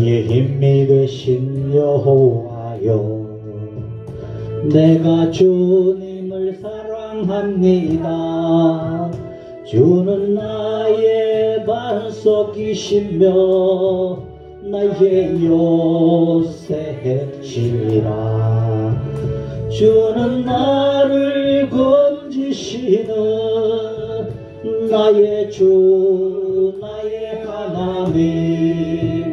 나의 힘이 되신 여호와여, 내가 주님을 사랑합니다. 주는 나의 반석이시며 나의 요새시라. 주는 나를 건지시는 나의 주, 나의 하나님,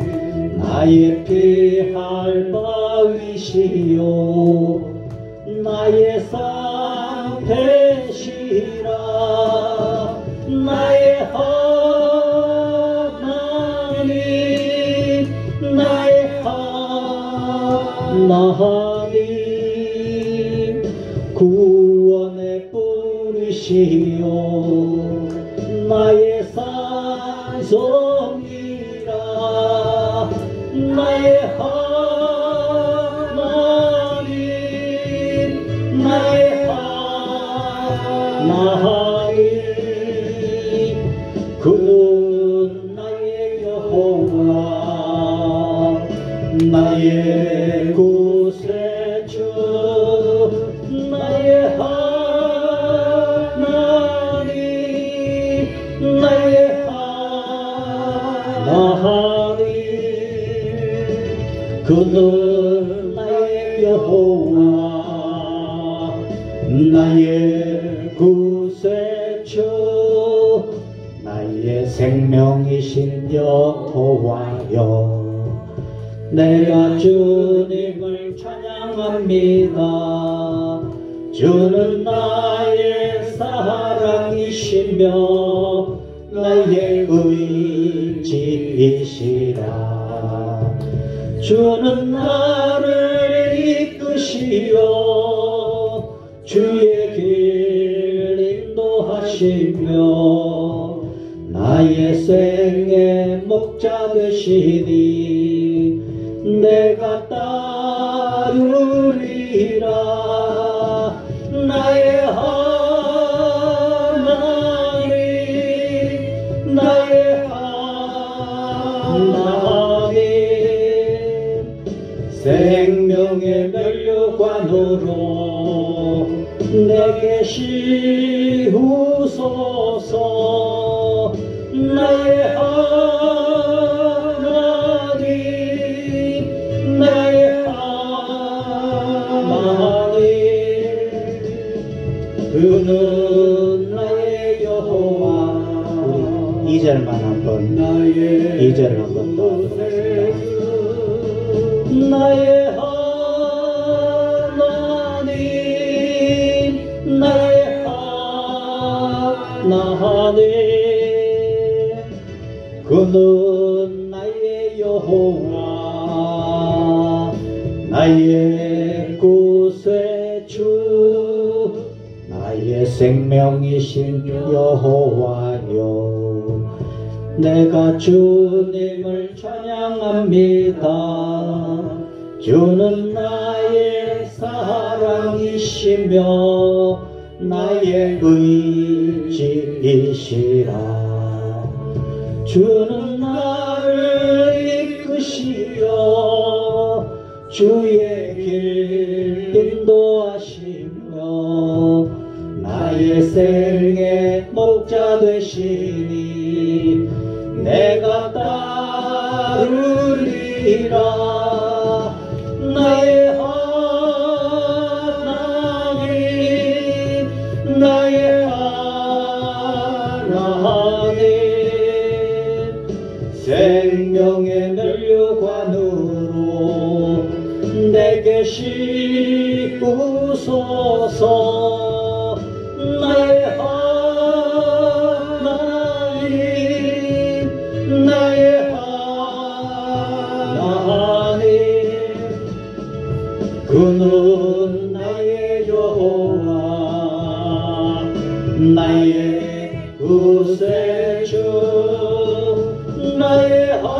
나의 피할 바위시요 나의 상패시라. 나의 하나님, 나의 하나님, 구원의 뿌리시요 나의 산성이라. 나의 하나님, 나의 하나님, 그는 나의 여호와, 나의 구세주, 나의 하나님, 나의 하나님, 그는 나의 여호와, 나의 구세주, 나의 생명이신 여호와여, 내가 주님을 찬양합니다. 주는 나의 사랑이시며 나의 의지이시라. 주는 나를 이끄시어 주의 길 인도하시며 나의 생의 목자 되시니 내가 따르리라. 나의 하나님, 나의 하나님, 생명의 면류관으로 내게 씌우소서. 나의 하나님, 나의 하나님, 그는 나의 여호와. 우리 2절만 한번, 2절을 한번 더 하겠습니다. 나의 하나님, 나의 하나님, 그는 나의 여호와, 나의 구세주, 나의 생명이신 여호와여, 내가 주님을 찬양합니다. 주는 나의 사랑이시며 나의 의지이시라. 주는 나를 이끄시어 주의 길 인도하시며 나의 생의 목자 되시니 내가 따르리라. 나의 하나님, 나의 하나님, 생명의 면류관으로 내게 씌우소서. 나의 하나님, 나의 하나님, 그는 나의 여호와, 나의 구세주, 나의 하나님,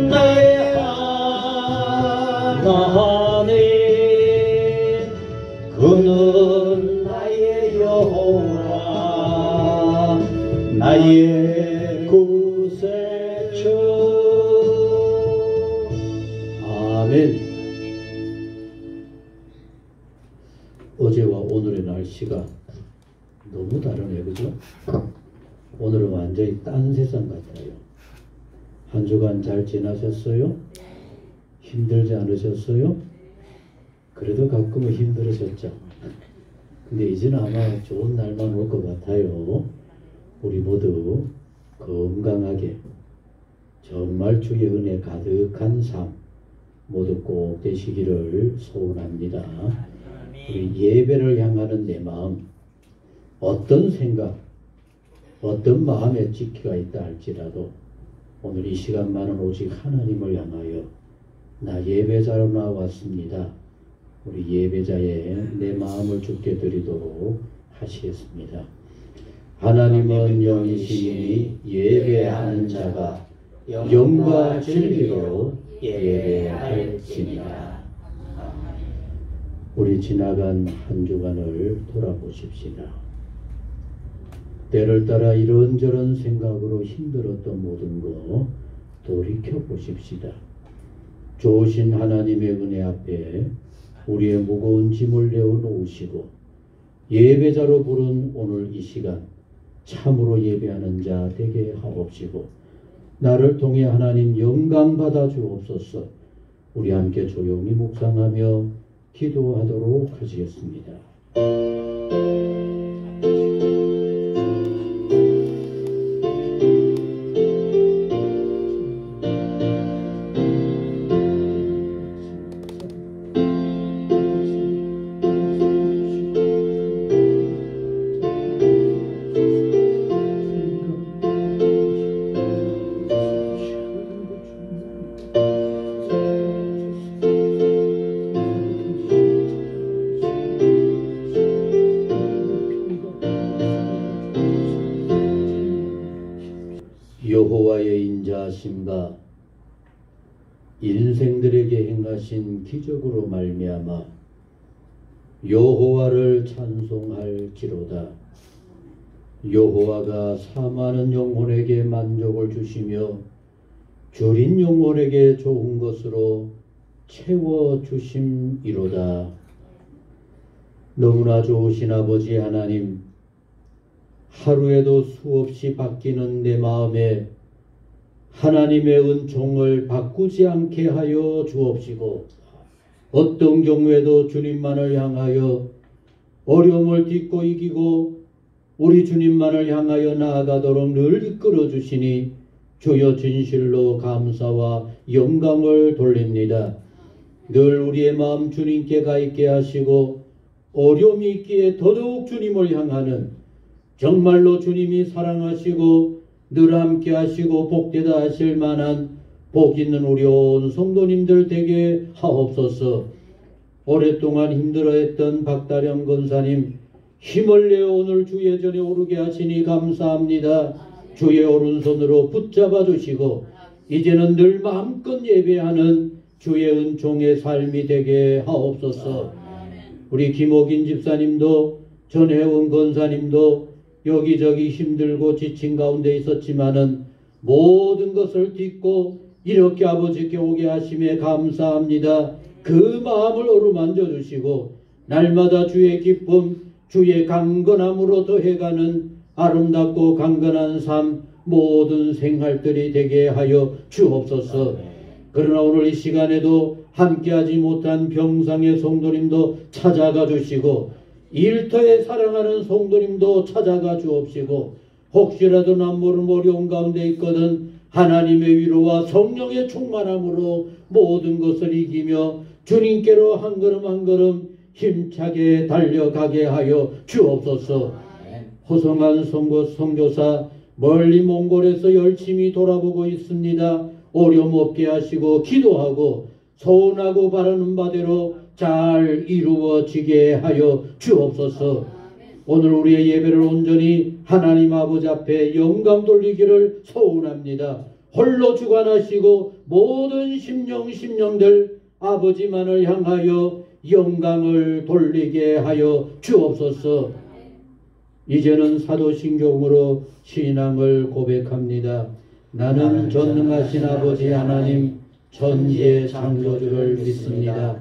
나의 하나님, 그는 나의 여호와, 나의 구 날씨가 너무 다르네, 그죠? 오늘은 완전히 딴 세상 같아요. 한 주간 잘 지나셨어요? 힘들지 않으셨어요? 그래도 가끔은 힘들으셨죠? 근데 이제는 아마 좋은 날만 올 것 같아요. 우리 모두 건강하게 정말 주의 은혜 가득한 삶 모두 꼭 되시기를 소원합니다. 우리 예배를 향하는 내 마음, 어떤 생각, 어떤 마음에 찍기가 있다 할지라도 오늘 이 시간만은 오직 하나님을 향하여 나 예배자로 나왔습니다. 우리 예배자의 내 마음을 주께 드리도록 하시겠습니다. 하나님은 영이시니 예배하는 자가 영과 진리로 예배할지니라. 우리 지나간 한 주간을 돌아보십시다. 때를 따라 이런저런 생각으로 힘들었던 모든 거 돌이켜보십시다. 좋으신 하나님의 은혜 앞에 우리의 무거운 짐을 내어놓으시고 예배자로 부른 오늘 이 시간 참으로 예배하는 자 되게 하옵시고 나를 통해 하나님 영광 받아 주옵소서. 우리 함께 조용히 묵상하며 기도하도록 하시겠습니다. 여호와의 인자하심과 인생들에게 행하신 기적으로 말미암아 여호와를 찬송할지로다. 여호와가 사모하는 영혼에게 만족을 주시며 줄인 영혼에게 좋은 것으로 채워주심이로다. 너무나 좋으신 아버지 하나님, 하루에도 수없이 바뀌는 내 마음에 하나님의 은총을 바꾸지 않게 하여 주옵시고 어떤 경우에도 주님만을 향하여 어려움을 딛고 이기고 우리 주님만을 향하여 나아가도록 늘 이끌어 주시니 주여 진실로 감사와 영광을 돌립니다. 늘 우리의 마음 주님께 가 있게 하시고 어려움이 있기에 더더욱 주님을 향하는 정말로 주님이 사랑하시고 늘 함께 하시고 복되다 하실 만한 복 있는 우리 온 성도님들 되게 하옵소서. 오랫동안 힘들어했던 박다령 권사님 힘을 내어 오늘 주의 전에 오르게 하시니 감사합니다. 주의 오른손으로 붙잡아 주시고 이제는 늘 마음껏 예배하는 주의 은총의 삶이 되게 하옵소서. 우리 김옥인 집사님도 전혜원 권사님도 여기저기 힘들고 지친 가운데 있었지만은 모든 것을 딛고 이렇게 아버지께 오게 하심에 감사합니다. 그 마음을 어루만져 주시고 날마다 주의 기쁨, 주의 강건함으로 더해가는 아름답고 강건한 삶 모든 생활들이 되게 하여 주옵소서. 그러나 오늘 이 시간에도 함께하지 못한 병상의 성도님도 찾아가 주시고 일터에 사랑하는 성도님도 찾아가 주옵시고 혹시라도 난 모르는 어려운 가운데 있거든 하나님의 위로와 성령의 충만함으로 모든 것을 이기며 주님께로 한 걸음 한 걸음 힘차게 달려가게 하여 주옵소서. 호성한 선교사 멀리 몽골에서 열심히 돌아보고 있습니다. 어려움 없게 하시고 기도하고 소원하고 바라는 바대로 잘 이루어지게 하여 주옵소서. 오늘 우리의 예배를 온전히 하나님 아버지 앞에 영광 돌리기를 소원합니다. 홀로 주관하시고 모든 심령들 아버지만을 향하여 영광을 돌리게 하여 주옵소서. 이제는 사도신경으로 신앙을 고백합니다. 나는 전능하신 아버지 하나님 천지의 창조주를 믿습니다.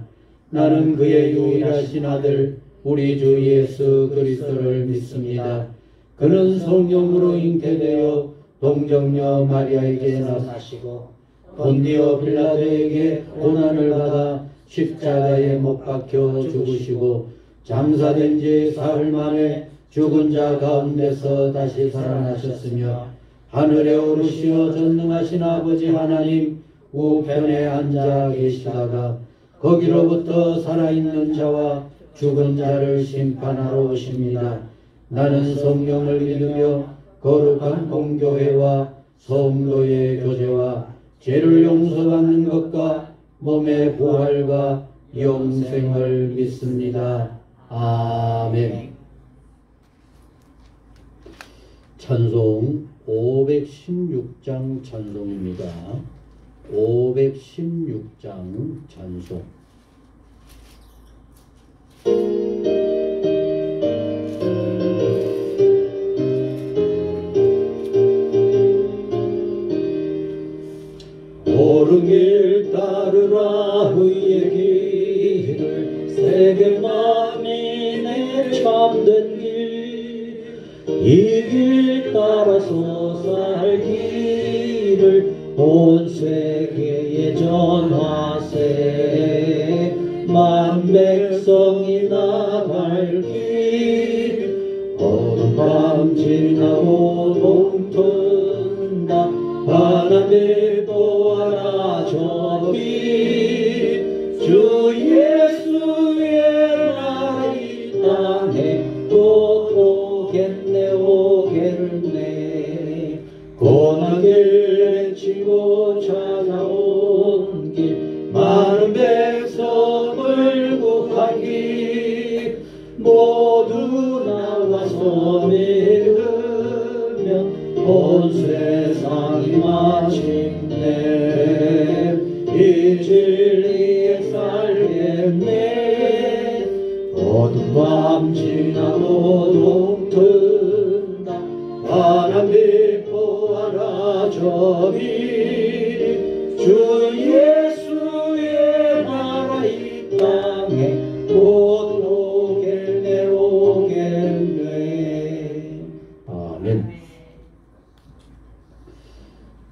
나는 그의 유일하신 아들 우리 주 예수 그리스도를 믿습니다. 그는 성령으로 잉태되어 동정녀 마리아에게 나시고 본디오 빌라도에게 고난을 받아 십자가에 못 박혀 죽으시고 장사된 지 사흘 만에 죽은 자 가운데서 다시 살아나셨으며 하늘에 오르시어 전능하신 아버지 하나님 우편에 앉아 계시다가 거기로부터 살아있는 자와 죽은 자를 심판하러 오십니다. 나는 성령을 믿으며 거룩한 공교회와 성도의 교제와 죄를 용서받는 것과 몸의 부활과 영생을 믿습니다. 아멘. 찬송 516장 찬송입니다. 516장 찬송. 옳은 길 따르라 의의 길을 세계 만민의 참된 길 이 길 따라서 살기를 온 세계에 전하세 만 백성이 나갈 길 어두운 밤 지나고 동튼다 바람에 보아라 저기 주 예수의 나라 이 땅에 곧 오겠네 오겠네 고난을 외치고 찾아온 길 많은 백성을 구할 길 모두 나와서 믿으면 온 세상이 마침내 이 진리에 살겠네 어두운 밤 지나고 동튼다 바람이 보아라 저기 주 예수의 나라 이 땅에 곧 오겠네 오겠네. 아멘.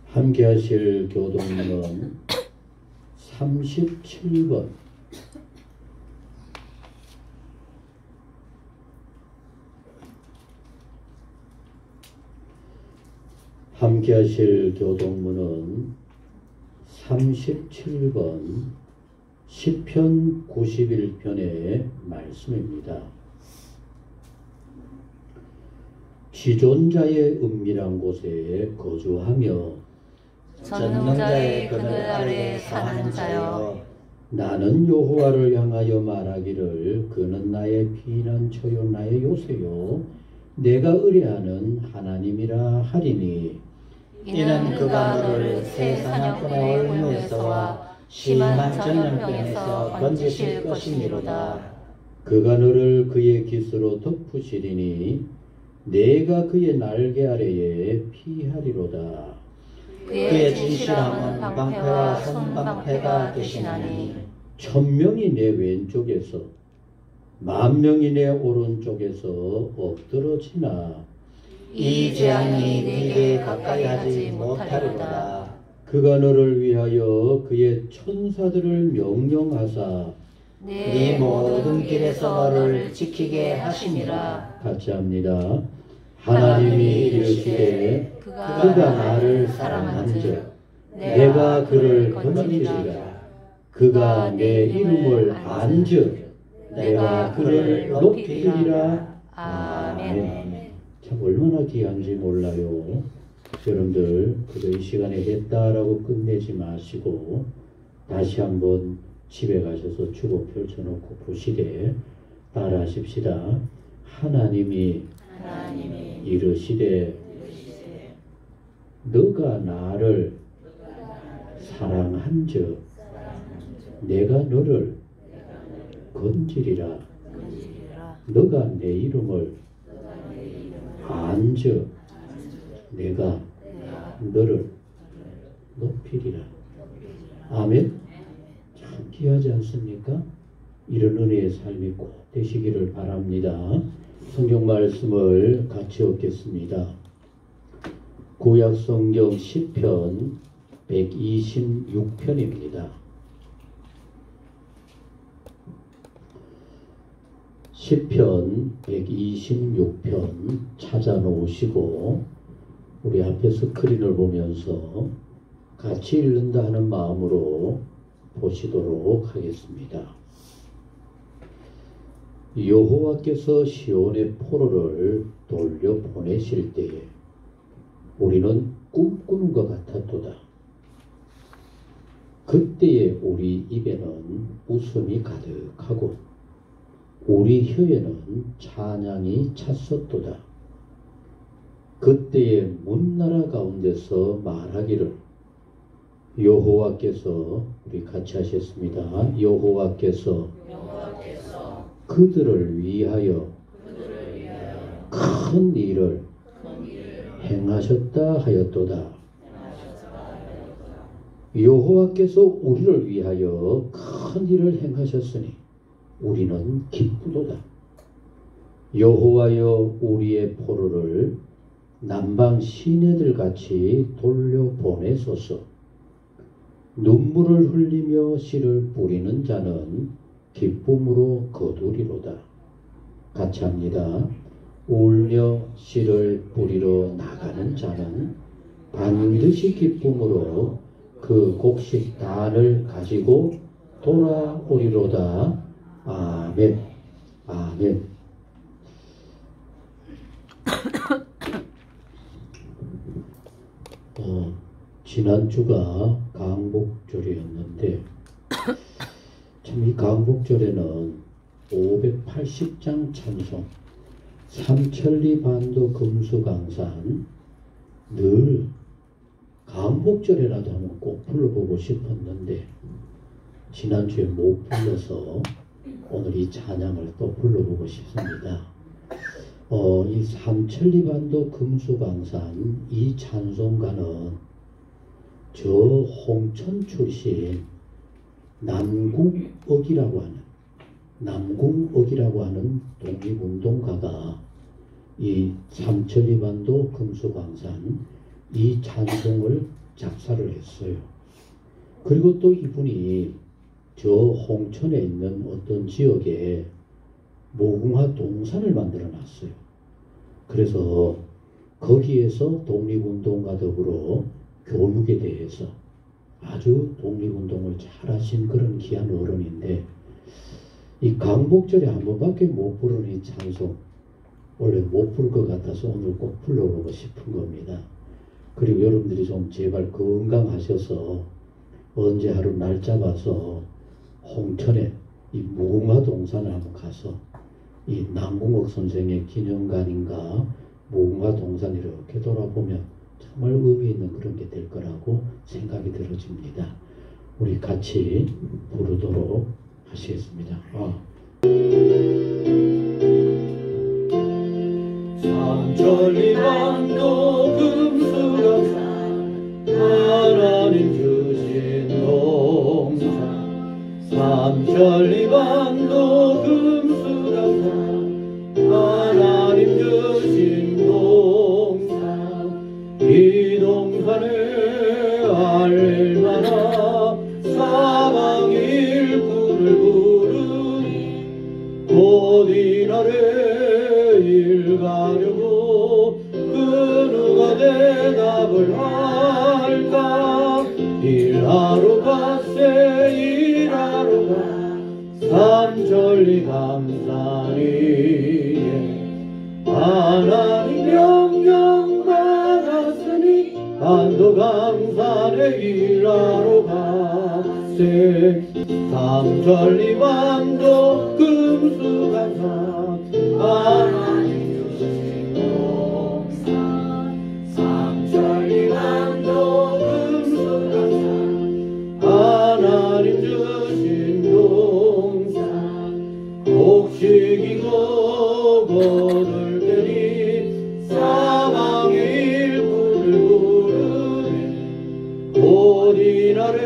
함께 하실 교동문은 37번. 함께 하실 교동문은 37번 시편 91편의 말씀입니다. 지존자의 은밀한 곳에 거주하며 전능자의 그늘 아래 사는 자여 나는 여호와를 향하여 말하기를 그는 나의 피난처요 나의 요새요 내가 의뢰하는 하나님이라 하리니 이는 그가 너를 새 사냥꾼의 올무에서와 심한 전염병에서 건지실 것이니로다. 그가 너를 그의 깃으로 덮으시리니 내가 그의 날개 아래에 피하리로다. 그의 진실함은 방패와 손방패가 되시나니 1000명이 내 왼쪽에서 10,000명이 내 오른쪽에서 엎드러지나 이 재앙이 네게 가까이 하지 못하리로다. 그가 너를 위하여 그의 천사들을 명령하사 네 모든 길에서 너를 지키게 하심이라. 같이 합니다. 하나님이 이르시되 그가 나를 사랑한즉 내가 그를 건지리라. 그가 내 이름을 안즉 내가 그를 높이리라. 아멘. 참 얼마나 귀한지 몰라요. 여러분들 그저 이 시간에 됐다라고 끝내지 마시고 다시 한번 집에 가셔서 주보 펼쳐놓고 보시되 따라하십시다. 하나님이 이르시되 너가 나를 사랑한즉 내가 너를 건지리라. 너가 내 이름을 안즉 내가 너를 높이리라. 아멘. 참 귀하지 않습니까? 이런 은혜의 삶이 꼭 되시기를 바랍니다. 성경 말씀을 같이 읽겠습니다. 구약 성경 시편 126편입니다. 시편 126편 찾아놓으시고 우리 앞에 스크린을 보면서 같이 읽는다 하는 마음으로 보시도록 하겠습니다. 여호와께서 시온의 포로를 돌려보내실 때에 우리는 꿈꾸는 것 같았도다. 그때에 우리 입에는 웃음이 가득하고 우리 혀에는 찬양이 찼었도다. 그때에 문나라 가운데서 말하기를 여호와께서, 우리 같이 하셨습니다. 여호와께서 그들을 위하여 큰 일을 행하셨다 하였도다. 여호와께서 우리를 위하여 큰 일을 행하셨으니 우리는 기쁘도다. 여호와여 우리의 포로를 남방 시내들 같이 돌려보내소서. 눈물을 흘리며 씨를 뿌리는 자는 기쁨으로 거두리로다. 같이 합니다. 울며 씨를 뿌리러 나가는 자는 반드시 기쁨으로 그 곡식단을 가지고 돌아오리로다. 아멘. 아멘. 지난주가 강복절이었는데 참 이 강복절에는 580장 찬송, 삼천리 반도 금수강산, 늘 강복절에라도 한번 꼭 불러보고 싶었는데 지난주에 못 불러서 오늘 이 찬양을 또 불러보고 싶습니다. 이 삼천리 반도 금수강산 이 찬송가는 저 홍천 출신 남궁옥이라고 하는 독립운동가가 이 삼천리 반도 금수강산 이 찬송을 작사를 했어요. 그리고 또 이분이 저 홍천에 있는 어떤 지역에 무궁화 동산을 만들어 놨어요. 그래서 거기에서 독립운동가들로 교육에 대해서 아주 독립운동을 잘하신 그런 귀한 어른인데 이 강복절에 한 번밖에 못 부르는 이 찬송 원래 못 부를 것 같아서 오늘 꼭 불러보고 싶은 겁니다. 그리고 여러분들이 좀 제발 건강하셔서 언제 하루 날 잡아서 홍천에 이 무궁화 동산을 한번 가서 이 남궁옥 선생의 기념관인가 무궁화 동산 이렇게 돌아보면 정말 의미 있는 그런 게 될 거라고 생각이 들어집니다. 우리 같이 부르도록 하시겠습니다. 삼천리 반도 금수강산 하나님 주신 동산 삼천리 반도 금수강산 하나님 주신 동산 이 동산에 얼마나 사방의 일꾼을 부르니 곧 이날에 일가려고 그 누가 대답을 할까 일하러 갔세 일하러 가 삼천리 감산이에 하나님 명령 받았으니 반도 강산에 일하러 갔세 삼천리 반도 금수강산 하나님 주신 동산 삼천리 반도 금수강산 하나님 주신 동산 곡식이고 거둘 때니 사방의 일꾼을 부르니 곧 이날에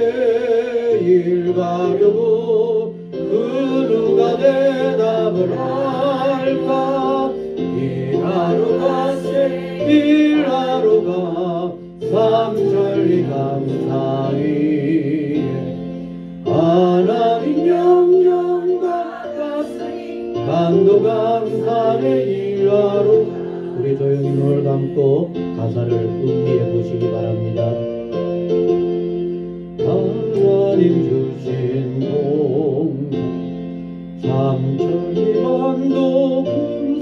일 가려고 그 누가 삼천리 감사위에 하나님 영영 받았으니 간도 감사를 일하러. 우리 조용히 눈을 감고 가사를 음미해 보시기 바랍니다. 하나님 주신 동산 삼천리 만도 금수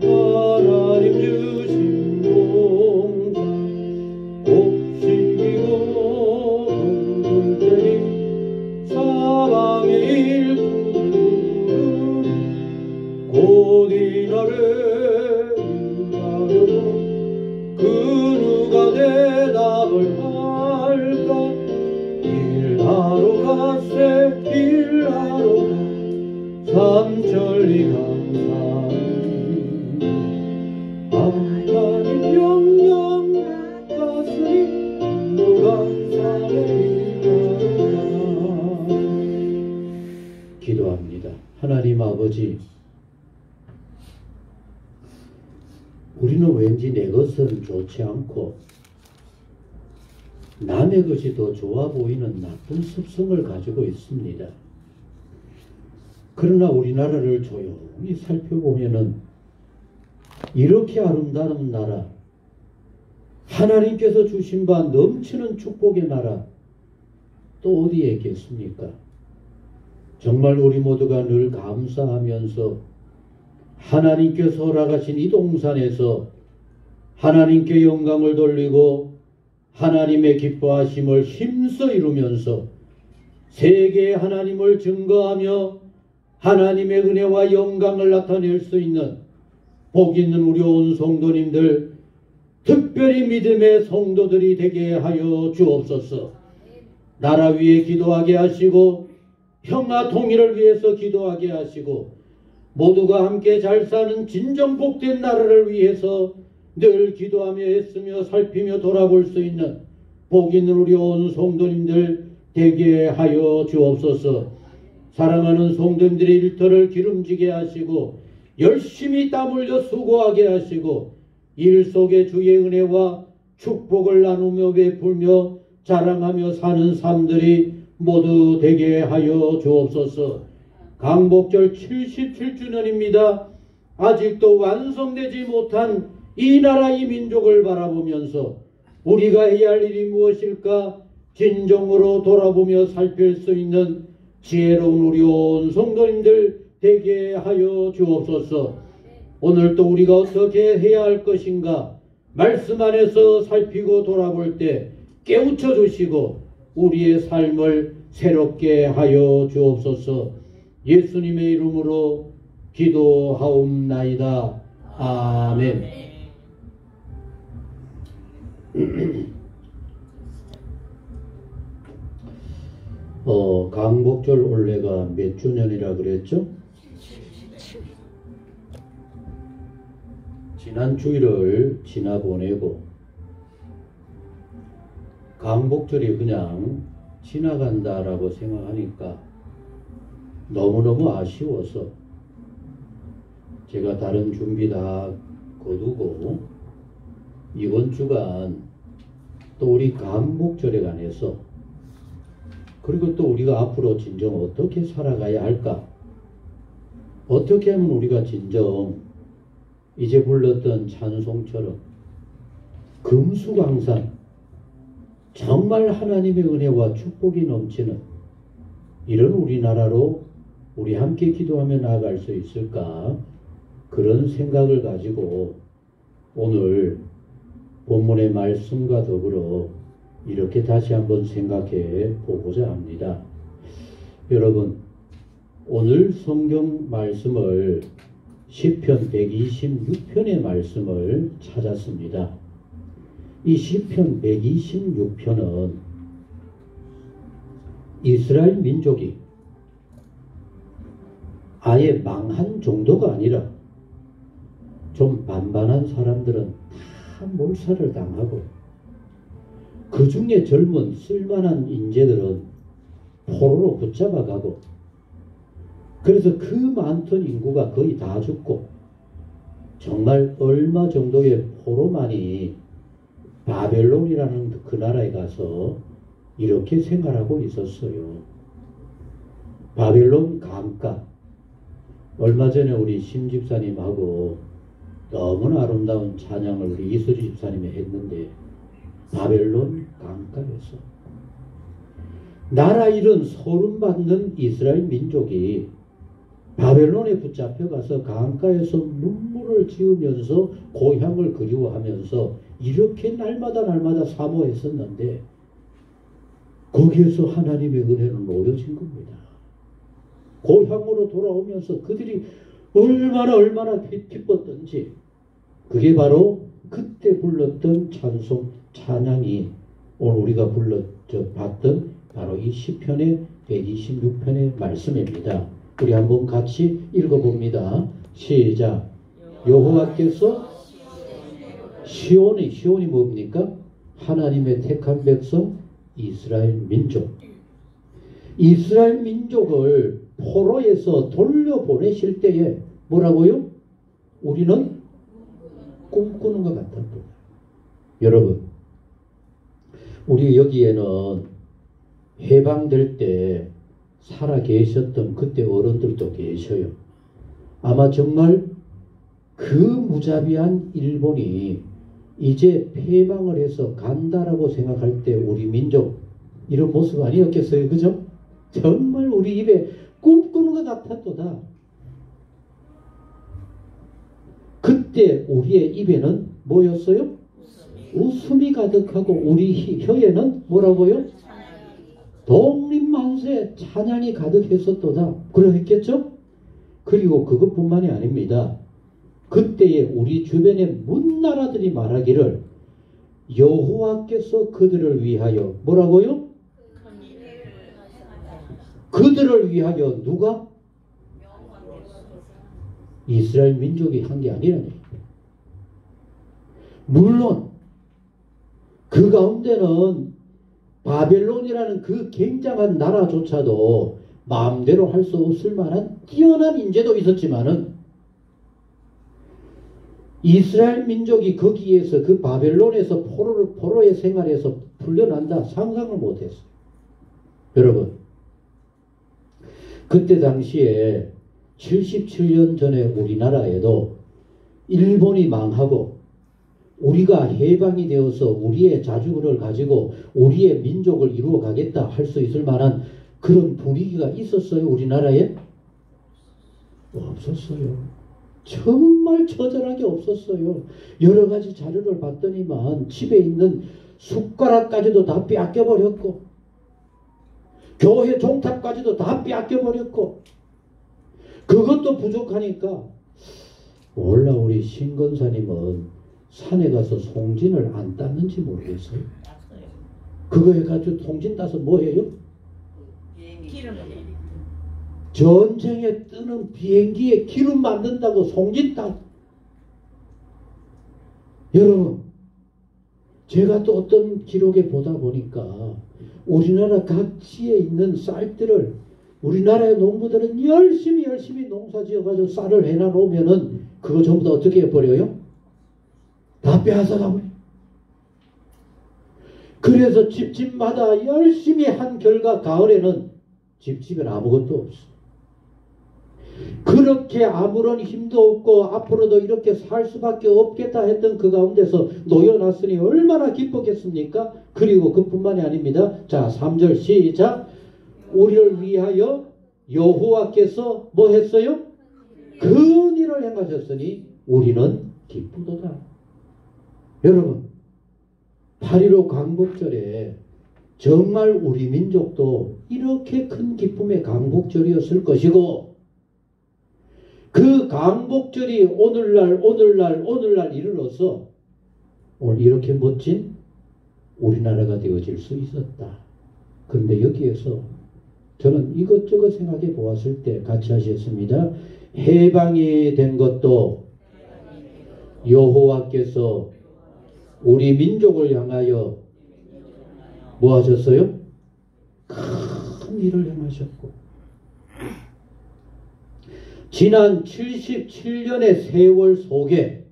하나님 주신 동산 곡식이고 돌들이 사방의 일꾼들은 곧 이날에 일하려고 그 누가 대답을 할까. 일하러 가세 일하러 가 삼천리 감사히 하나님 영영 받았으니 또 감사를 일하러 가. 기도합니다. 하나님 아버지, 우리는 왠지 내 것은 좋지 않고 남의 것이 더 좋아 보이는 나쁜 습성을 가지고 있습니다. 그러나 우리나라를 조용히 살펴보면은 이렇게 아름다운 나라, 하나님께서 주신 바 넘치는 축복의 나라 또 어디에 있겠습니까? 정말 우리 모두가 늘 감사하면서 하나님께서 허락하신 이 동산에서 하나님께 영광을 돌리고 하나님의 기뻐하심을 힘써 이루면서 세계에 하나님을 증거하며 하나님의 은혜와 영광을 나타낼 수 있는 복 있는 우리 온 성도님들, 특별히 믿음의 성도들이 되게 하여 주옵소서. 나라 위에 기도하게 하시고 평화 통일을 위해서 기도하게 하시고 모두가 함께 잘 사는 진정 복된 나라를 위해서 늘 기도하며 애쓰며 살피며 돌아볼 수 있는 복 있는 우리 온 성도님들 되게 하여 주옵소서. 사랑하는 성도님들의 일터를 기름지게 하시고 열심히 땀 흘려 수고하게 하시고 일 속에 주의 은혜와 축복을 나누며 베풀며 자랑하며 사는 삶들이 모두 되게 하여 주옵소서. 강복절 77주년입니다. 아직도 완성되지 못한 이 나라 이 민족을 바라보면서 우리가 해야 할 일이 무엇일까 진정으로 돌아보며 살필 수 있는 지혜로운 우리 온 성도님들 되게 하여 주옵소서. 오늘 또 우리가 어떻게 해야 할 것인가 말씀 안에서 살피고 돌아볼 때 깨우쳐 주시고 우리의 삶을 새롭게 하여 주옵소서. 예수님의 이름으로 기도하옵나이다. 아멘. 강복절 올해가 몇 주년이라 그랬죠? 지난 주일을 지나보내고 강복절이 그냥 지나간다라고 생각하니까 너무너무 아쉬워서 제가 다른 준비 다 거두고 이번 주간 또 우리 강복절에 관해서 그리고 또 우리가 앞으로 진정 어떻게 살아가야 할까, 어떻게 하면 우리가 진정 이제 불렀던 찬송처럼 금수강산 정말 하나님의 은혜와 축복이 넘치는 이런 우리나라로 우리 함께 기도하며 나아갈 수 있을까, 그런 생각을 가지고 오늘 본문의 말씀과 더불어 이렇게 다시 한번 생각해 보고자 합니다. 여러분, 오늘 성경 말씀을 시편 126편의 말씀을 찾았습니다. 이 시편 126편은 이스라엘 민족이 아예 망한 정도가 아니라 좀 반반한 사람들은 다 몰살을 당하고 그 중에 젊은 쓸만한 인재들은 포로로 붙잡아가고 그래서 그 많던 인구가 거의 다 죽고 정말 얼마 정도의 포로만이 바벨론이라는 그 나라에 가서 이렇게 생활하고 있었어요. 바벨론 강가. 얼마 전에 우리 심 집사님하고 너무나 아름다운 찬양을 우리 이수지 집사님이 했는데, 바벨론 강가에서 나라 잃은 소름받는 이스라엘 민족이 바벨론에 붙잡혀가서 강가에서 눈물을 지으면서 고향을 그리워하면서 이렇게 날마다 사모했었는데, 거기에서 하나님의 은혜는 놓여진 겁니다. 고향으로 돌아오면서 그들이 얼마나 기뻤던지, 그게 바로 그때 불렀던 찬송, 찬양이 오늘 우리가 봤던 바로 이 시편의 126편의 말씀입니다. 우리 한번 같이 읽어봅니다. 시작. 여호와께서 시온이 뭡니까? 하나님의 택한 백성 이스라엘 민족. 이스라엘 민족을 포로에서 돌려보내실 때에 뭐라고요? 우리는 꿈꾸는 것 같았다. 여러분, 우리 여기에는 해방될 때 살아 계셨던 그때 어른들도 계셔요. 아마 정말 그 무자비한 일본이 이제 패망을 해서 간다라고 생각할 때 우리 민족 이런 모습 아니었겠어요? 그죠? 정말 우리 입에 꿈꾸는 것 같았도다. 그때 우리의 입에는 뭐였어요? 웃음이 가득하고 우리 혀에는 뭐라고요? 독립만세 찬양이 가득했었도다. 그러했겠죠? 그리고 그것뿐만이 아닙니다. 그때에 우리 주변의 문나라들이 말하기를 여호와께서 그들을 위하여 뭐라고요? 그들을 위하여 누가? 이스라엘 민족이 한 게 아니라네. 물론 그 가운데는 바벨론이라는 그 굉장한 나라조차도 마음대로 할 수 없을 만한 뛰어난 인재도 있었지만은 이스라엘 민족이 거기에서 그 바벨론에서 포로의 생활에서 풀려난다 상상을 못했어요. 여러분, 그때 당시에 77년 전에 우리나라에도 일본이 망하고 우리가 해방이 되어서 우리의 자주를 가지고 우리의 민족을 이루어 가겠다 할 수 있을 만한 그런 분위기가 있었어요? 우리나라에? 없었어요. 정말 처절하게 없었어요. 여러 가지 자료를 봤더니만 집에 있는 숟가락까지도 다 빼앗겨버렸고 교회 종탑까지도 다 빼앗겨버렸고 그것도 부족하니까 몰라 우리 신건사님은 산에 가서 송진을 안 땄는지 모르겠어요. 그거 해가지고 송진 따서 뭐 해요? 전쟁에 뜨는 비행기에 기름 만든다고 송진 따. 여러분, 제가 또 어떤 기록에 보다 보니까 우리나라 각지에 있는 쌀들을 우리나라의 농부들은 열심히 농사 지어가지고 쌀을 해놔 놓으면은 그거 전부 다 어떻게 해버려요? 다 빼앗아 가버려. 그래서 집집마다 열심히 한 결과 가을에는 집집엔 아무것도 없어. 그렇게 아무런 힘도 없고 앞으로도 이렇게 살 수밖에 없겠다 했던 그 가운데서 놓여놨으니 얼마나 기뻤겠습니까? 그리고 그뿐만이 아닙니다. 자, 3절 시작. 우리를 위하여 여호와께서 뭐 했어요? 그 일을 행하셨으니 우리는 기쁘도다. 여러분, 8.15 광복절에 정말 우리 민족도 이렇게 큰 기쁨의 광복절이었을 것이고 그 광복절이 오늘날 이르러서 오늘 이렇게 멋진 우리나라가 되어질 수 있었다. 그런데 여기에서 저는 이것저것 생각해 보았을 때 같이 하셨습니다. 해방이 된 것도 여호와께서 우리 민족을 향하여 뭐 하셨어요? 큰 일을 행하셨고 지난 77년의 세월 속에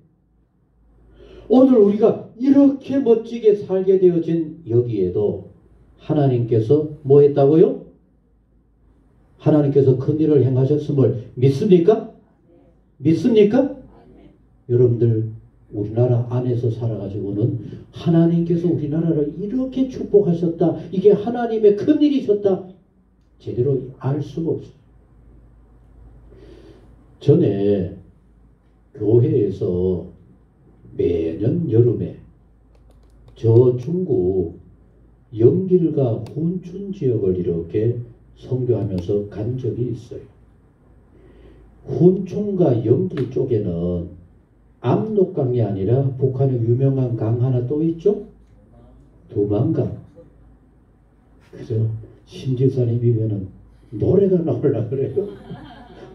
오늘 우리가 이렇게 멋지게 살게 되어진 여기에도 하나님께서 뭐 했다고요? 하나님께서 큰 일을 행하셨음을 믿습니까? 믿습니까? 여러분들 우리나라 안에서 살아가지고는 하나님께서 우리나라를 이렇게 축복하셨다. 이게 하나님의 큰 일이셨다. 제대로 알 수가 없어요. 전에 교회에서 매년 여름에 저 중국 영길과 훈춘 지역을 이렇게 선교하면서 간 적이 있어요. 훈춘과 영길 쪽에는 압록강이 아니라 북한에 유명한 강 하나 또 있죠? 두만강. 그죠? 신지사님이면은 노래가 나오려고 그래요.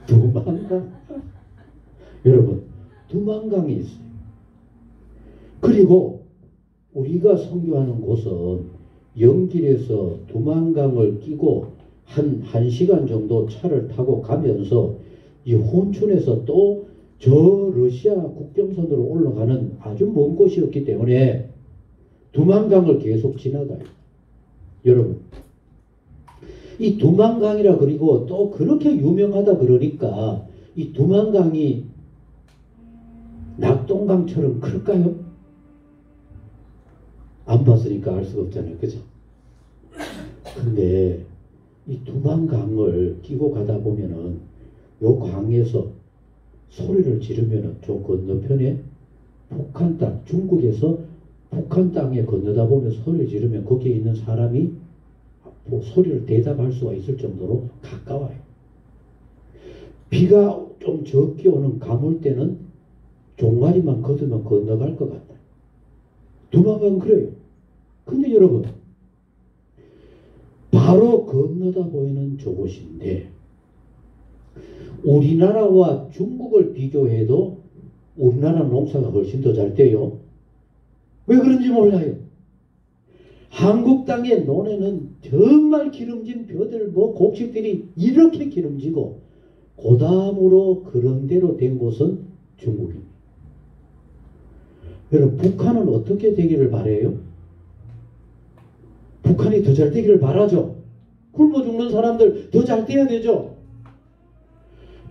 두만강. 여러분, 두만강이 있어요. 그리고 우리가 선교하는 곳은 영길에서 두만강을 끼고 한 1시간 정도 차를 타고 가면서 이 혼춘에서 또 저 러시아 국경선으로 올라가는 아주 먼 곳이었기 때문에 두만강을 계속 지나가요. 여러분, 이 두만강이라 그리고 또 그렇게 유명하다 그러니까 이 두만강이 낙동강처럼 클까요? 안 봤으니까 알 수가 없잖아요. 그죠? 근데 이 두만강을 끼고 가다 보면은 요 강에서 소리를 지르면은 저 건너편에 북한 땅, 중국에서 북한 땅에 건너다 보면 소리를 지르면 거기에 있는 사람이 뭐 소리를 대답할 수가 있을 정도로 가까워요. 비가 좀 적게 오는 가물 때는 종아리만 걷으면 건너갈 것 같아요. 두만강 그래요. 근데 여러분, 바로 건너다 보이는 저곳인데 우리나라와 중국을 비교해도 우리나라 농사가 훨씬 더 잘 돼요. 왜 그런지 몰라요. 한국 땅의 논에는 정말 기름진 벼들 뭐 곡식들이 이렇게 기름지고 고담으로 그런 대로 된 곳은 중국입니다. 여러분, 북한은 어떻게 되기를 바래요? 북한이 더 잘 되기를 바라죠. 굶어 죽는 사람들 더 잘 돼야 되죠.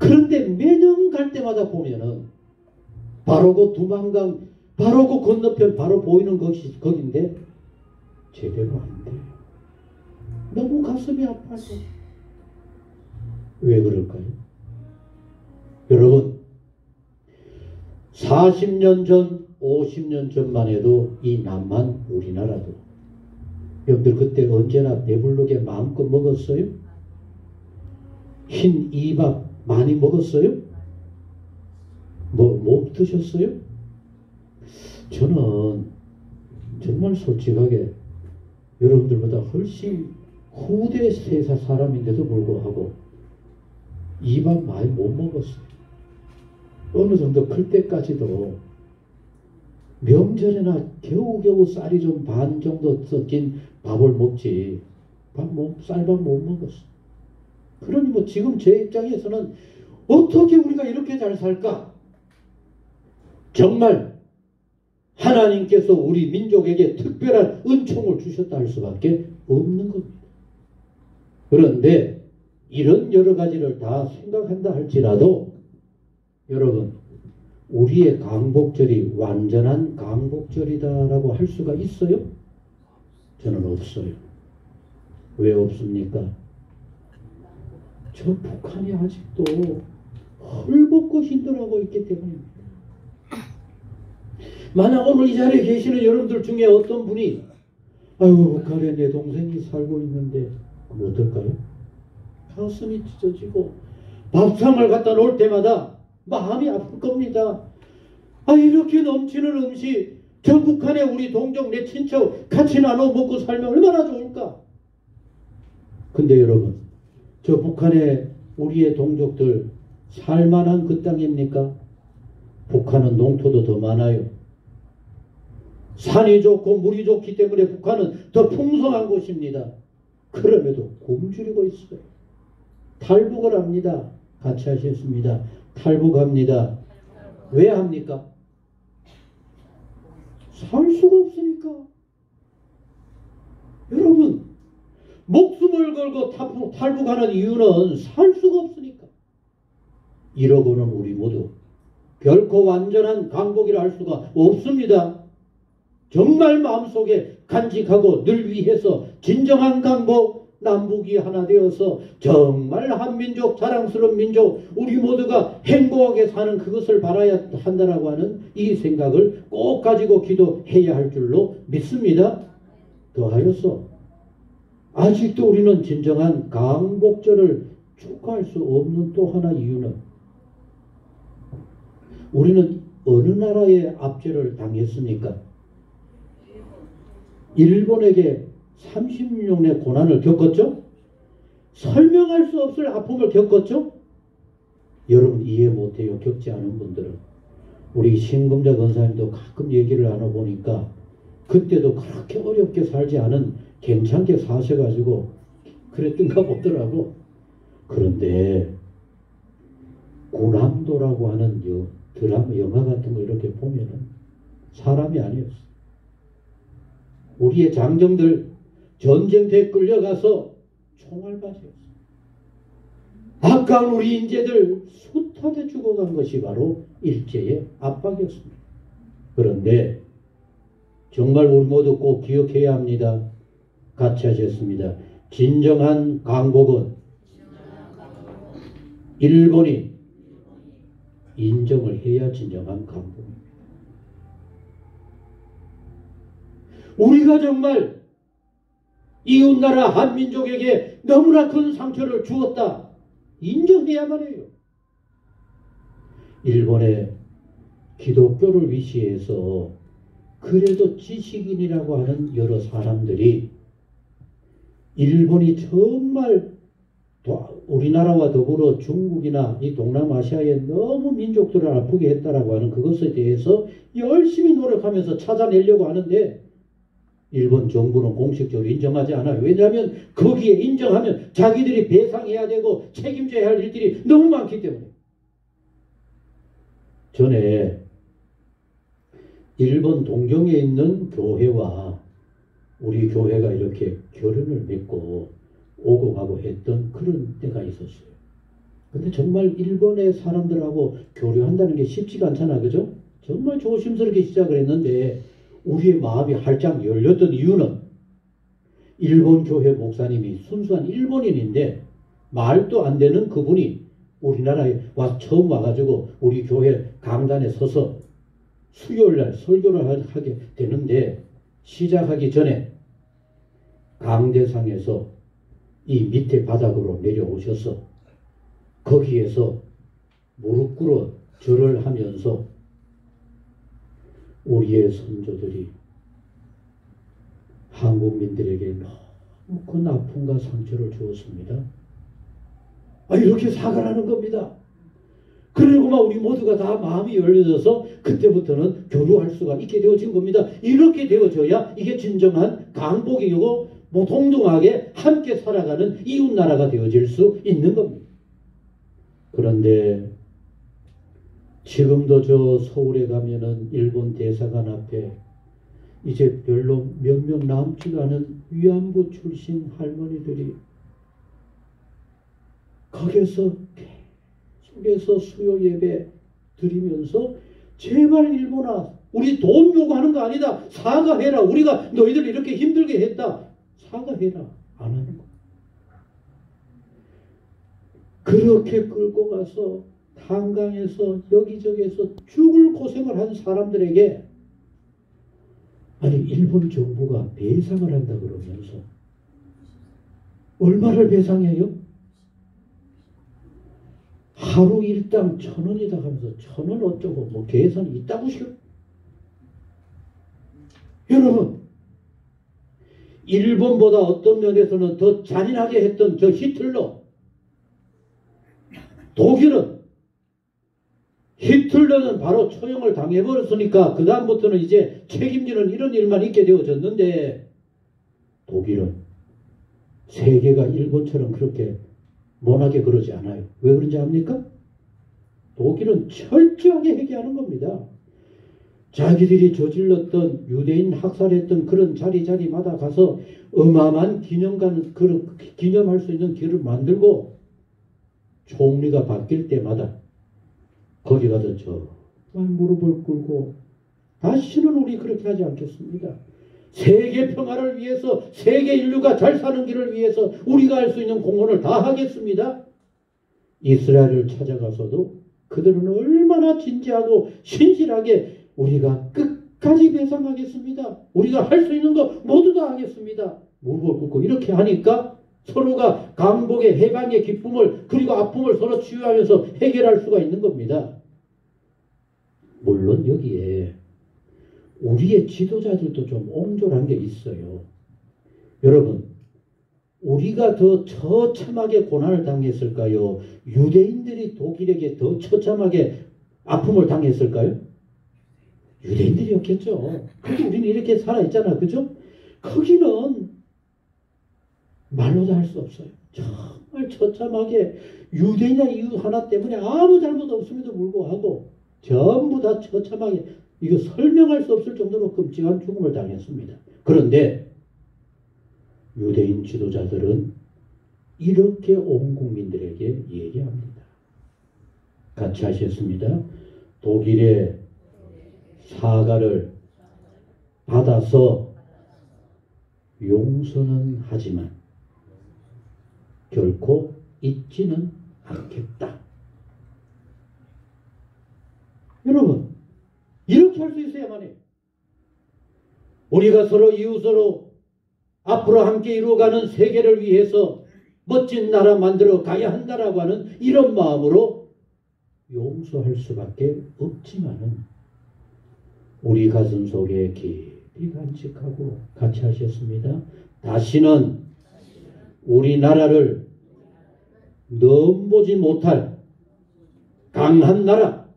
그런데 매년 갈 때마다 보면은 바로 그 두만강 바로 그 건너편 바로 보이는 것이 거긴데 제대로 안 돼요. 너무 가슴이 아파서. 왜 그럴까요? 여러분, 40년 전 50년 전만 해도 이 남한 우리나라도 여러분들 그때 언제나 배부르게 마음껏 먹었어요? 흰 이밥 많이 먹었어요? 뭐 드셨어요? 저는 정말 솔직하게 여러분들보다 훨씬 후대 세사 사람인데도 불구하고 이밥 많이 못 먹었어요. 어느 정도 클 때까지도 명절에나 겨우겨우 쌀이 좀 반 정도 섞인 밥을 먹지 쌀밥 못 먹었어. 그러니 뭐 지금 제 입장에서는 어떻게 우리가 이렇게 잘 살까? 정말 하나님께서 우리 민족에게 특별한 은총을 주셨다 할 수밖에 없는 겁니다. 그런데 이런 여러 가지를 다 생각한다 할지라도 여러분, 우리의 강복절이 완전한 강복절이다라고 할 수가 있어요? 저는 없어요. 왜 없습니까? 저 북한이 아직도 헐벗고 힘들어하고 있기 때문입니다. 만약 오늘 이 자리에 계시는 여러분들 중에 어떤 분이 아이고 북한에 내 동생이 살고 있는데 그럼 어떨까요? 가슴이 찢어지고 밥상을 갖다 놓을 때마다 마음이 아플 겁니다. 아, 이렇게 넘치는 음식 저 북한에 우리 동족 내 친척 같이 나눠 먹고 살면 얼마나 좋을까? 근데 여러분, 저 북한에 우리의 동족들 살만한 그 땅입니까? 북한은 농토도 더 많아요. 산이 좋고 물이 좋기 때문에 북한은 더 풍성한 곳입니다. 그럼에도 굶주리고 있어요. 탈북을 합니다. 같이 하셨습니다. 탈북합니다. 왜 합니까? 살 수가 없으니까. 여러분, 목숨을 걸고 탈북하는 이유는 살 수가 없으니까. 이러고는 우리 모두 결코 완전한 강복이라 할 수가 없습니다. 정말 마음속에 간직하고 늘 위해서 진정한 강복, 남북이 하나 되어서 정말 한민족, 자랑스러운 민족, 우리 모두가 행복하게 사는 그것을 바라야 한다라고 하는 이 생각을 꼭 가지고 기도해야 할 줄로 믿습니다. 더하여서 아직도 우리는 진정한 강복절을 축하할 수 없는 또 하나 이유는 우리는 어느 나라의 압제를 당했습니까? 일본에게 36년의 고난을 겪었죠? 설명할 수 없을 아픔을 겪었죠? 여러분 이해 못해요. 겪지 않은 분들은. 우리 신금자 권사님도 가끔 얘기를 나눠보니까 그때도 그렇게 어렵게 살지 않은 괜찮게 사셔가지고 그랬던가 보더라고. 그런데 고난도라고 하는 드라마, 영화 같은 거 이렇게 보면은 사람이 아니었어. 우리의 장정들 전쟁터에 끌려가서 총알 맞았어. 아까운 우리 인재들 숱하게 죽어간 것이 바로 일제의 압박이었습니다. 그런데 정말 우리 모두 꼭 기억해야 합니다. 같이 하셨습니다. 진정한 강복은 일본이 인정을 해야 진정한 강복입니다. 우리가 정말 이웃나라 한민족에게 너무나 큰 상처를 주었다. 인정해야만 해요. 일본의 기독교를 위시해서 그래도 지식인이라고 하는 여러 사람들이 일본이 정말 우리나라와 더불어 중국이나 이 동남아시아의 너무 민족들을 아프게 했다라고 하는 그것에 대해서 열심히 노력하면서 찾아내려고 하는데 일본 정부는 공식적으로 인정하지 않아요. 왜냐하면 거기에 인정하면 자기들이 배상해야 되고 책임져야 할 일들이 너무 많기 때문에. 전에 일본 동경에 있는 교회와 우리 교회가 이렇게 결혼을 맺고 오고 가고 했던 그런 때가 있었어요. 근데 정말 일본의 사람들하고 교류한다는 게 쉽지가 않잖아. 그죠? 정말 조심스럽게 시작을 했는데 우리의 마음이 활짝 열렸던 이유는 일본 교회 목사님이 순수한 일본인인데 말도 안 되는 그분이 우리나라에 처음 와가지고 우리 교회 강단에 서서 수요일날 설교를 하게 되는데 시작하기 전에 강대상에서 이 밑에 바닥으로 내려오셔서 거기에서 무릎 꿇어 절을 하면서 우리의 선조들이 한국민들에게 너무 큰 아픔과 상처를 주었습니다. 이렇게 사과를 하는 겁니다. 그리고 막 우리 모두가 다 마음이 열려져서 그때부터는 교류할 수가 있게 되어진 겁니다. 이렇게 되어져야 이게 진정한 강복이고 동등하게 함께 살아가는 이웃나라가 되어질 수 있는 겁니다. 그런데 지금도 저 서울에 가면은 일본 대사관 앞에 이제 별로 몇 명 남지가 않은 위안부 출신 할머니들이 거기에서 계속해서 수요 예배 드리면서 제발 일본아 우리 돈 요구하는 거 아니다. 사과해라. 우리가 너희들 이렇게 힘들게 했다. 사과해라. 안 하는 거. 그렇게 끌고 가서 한강에서 여기저기에서 죽을 고생을 한 사람들에게 일본 정부가 배상을 한다 그러면서 얼마를 배상해요? 하루 일당 1,000원이다 하면서 1,000원 어쩌고 뭐 계산이 있다고 싶어. 여러분 일본보다 어떤 면에서는 더 잔인하게 했던 저 히틀러 독일은 히틀러는 바로 처형을 당해버렸으니까 그 다음부터는 이제 책임지는 이런 일만 있게 되어졌는데 독일은 세계가 일본처럼 그렇게 못하게 그러지 않아요. 왜 그런지 압니까? 독일은 철저하게 회개하는 겁니다. 자기들이 저질렀던 유대인 학살했던 그런 자리마다 가서 어마어마한 기념할 수 있는 길을 만들고 총리가 바뀔 때마다 거기 가서 정말 무릎을 꿇고 다시는 우리 그렇게 하지 않겠습니다. 세계 평화를 위해서 세계 인류가 잘 사는 길을 위해서 우리가 할 수 있는 공헌을 다 하겠습니다. 이스라엘을 찾아가서도 그들은 얼마나 진지하고 신실하게 우리가 끝까지 배상하겠습니다. 우리가 할 수 있는 거 모두 다 하겠습니다. 무릎을 꿇고 이렇게 하니까 서로가 강복의 해방의 기쁨을 그리고 아픔을 서로 치유하면서 해결할 수가 있는 겁니다. 물론 여기에 우리의 지도자들도 좀 옹졸한 게 있어요. 여러분, 우리가 더 처참하게 고난을 당했을까요? 유대인들이 독일에게 더 처참하게 아픔을 당했을까요? 유대인들이었겠죠. 근데 우리는 이렇게 살아있잖아. 그죠? 거기는 말로도 할 수 없어요. 정말 처참하게 유대인이라는 이유 하나 때문에 아무 잘못 없음에도 불구하고 전부 다 처참하게 이거 설명할 수 없을 정도로 끔찍한 죽음을 당했습니다. 그런데 유대인 지도자들은 이렇게 온 국민들에게 얘기합니다. 같이 하셨습니다. 독일의 사과를 받아서 용서는 하지만 결코 잊지는 않겠다. 여러분, 이렇게 할 수 있어야만 해요. 우리가 서로 이웃으로 앞으로 함께 이루어가는 세계를 위해서 멋진 나라 만들어 가야 한다라고 하는 이런 마음으로 용서할 수밖에 없지만은 우리 가슴 속에 깊이 간직하고 같이 하셨습니다. 다시는 우리나라를 넘보지 못할 강한 나라,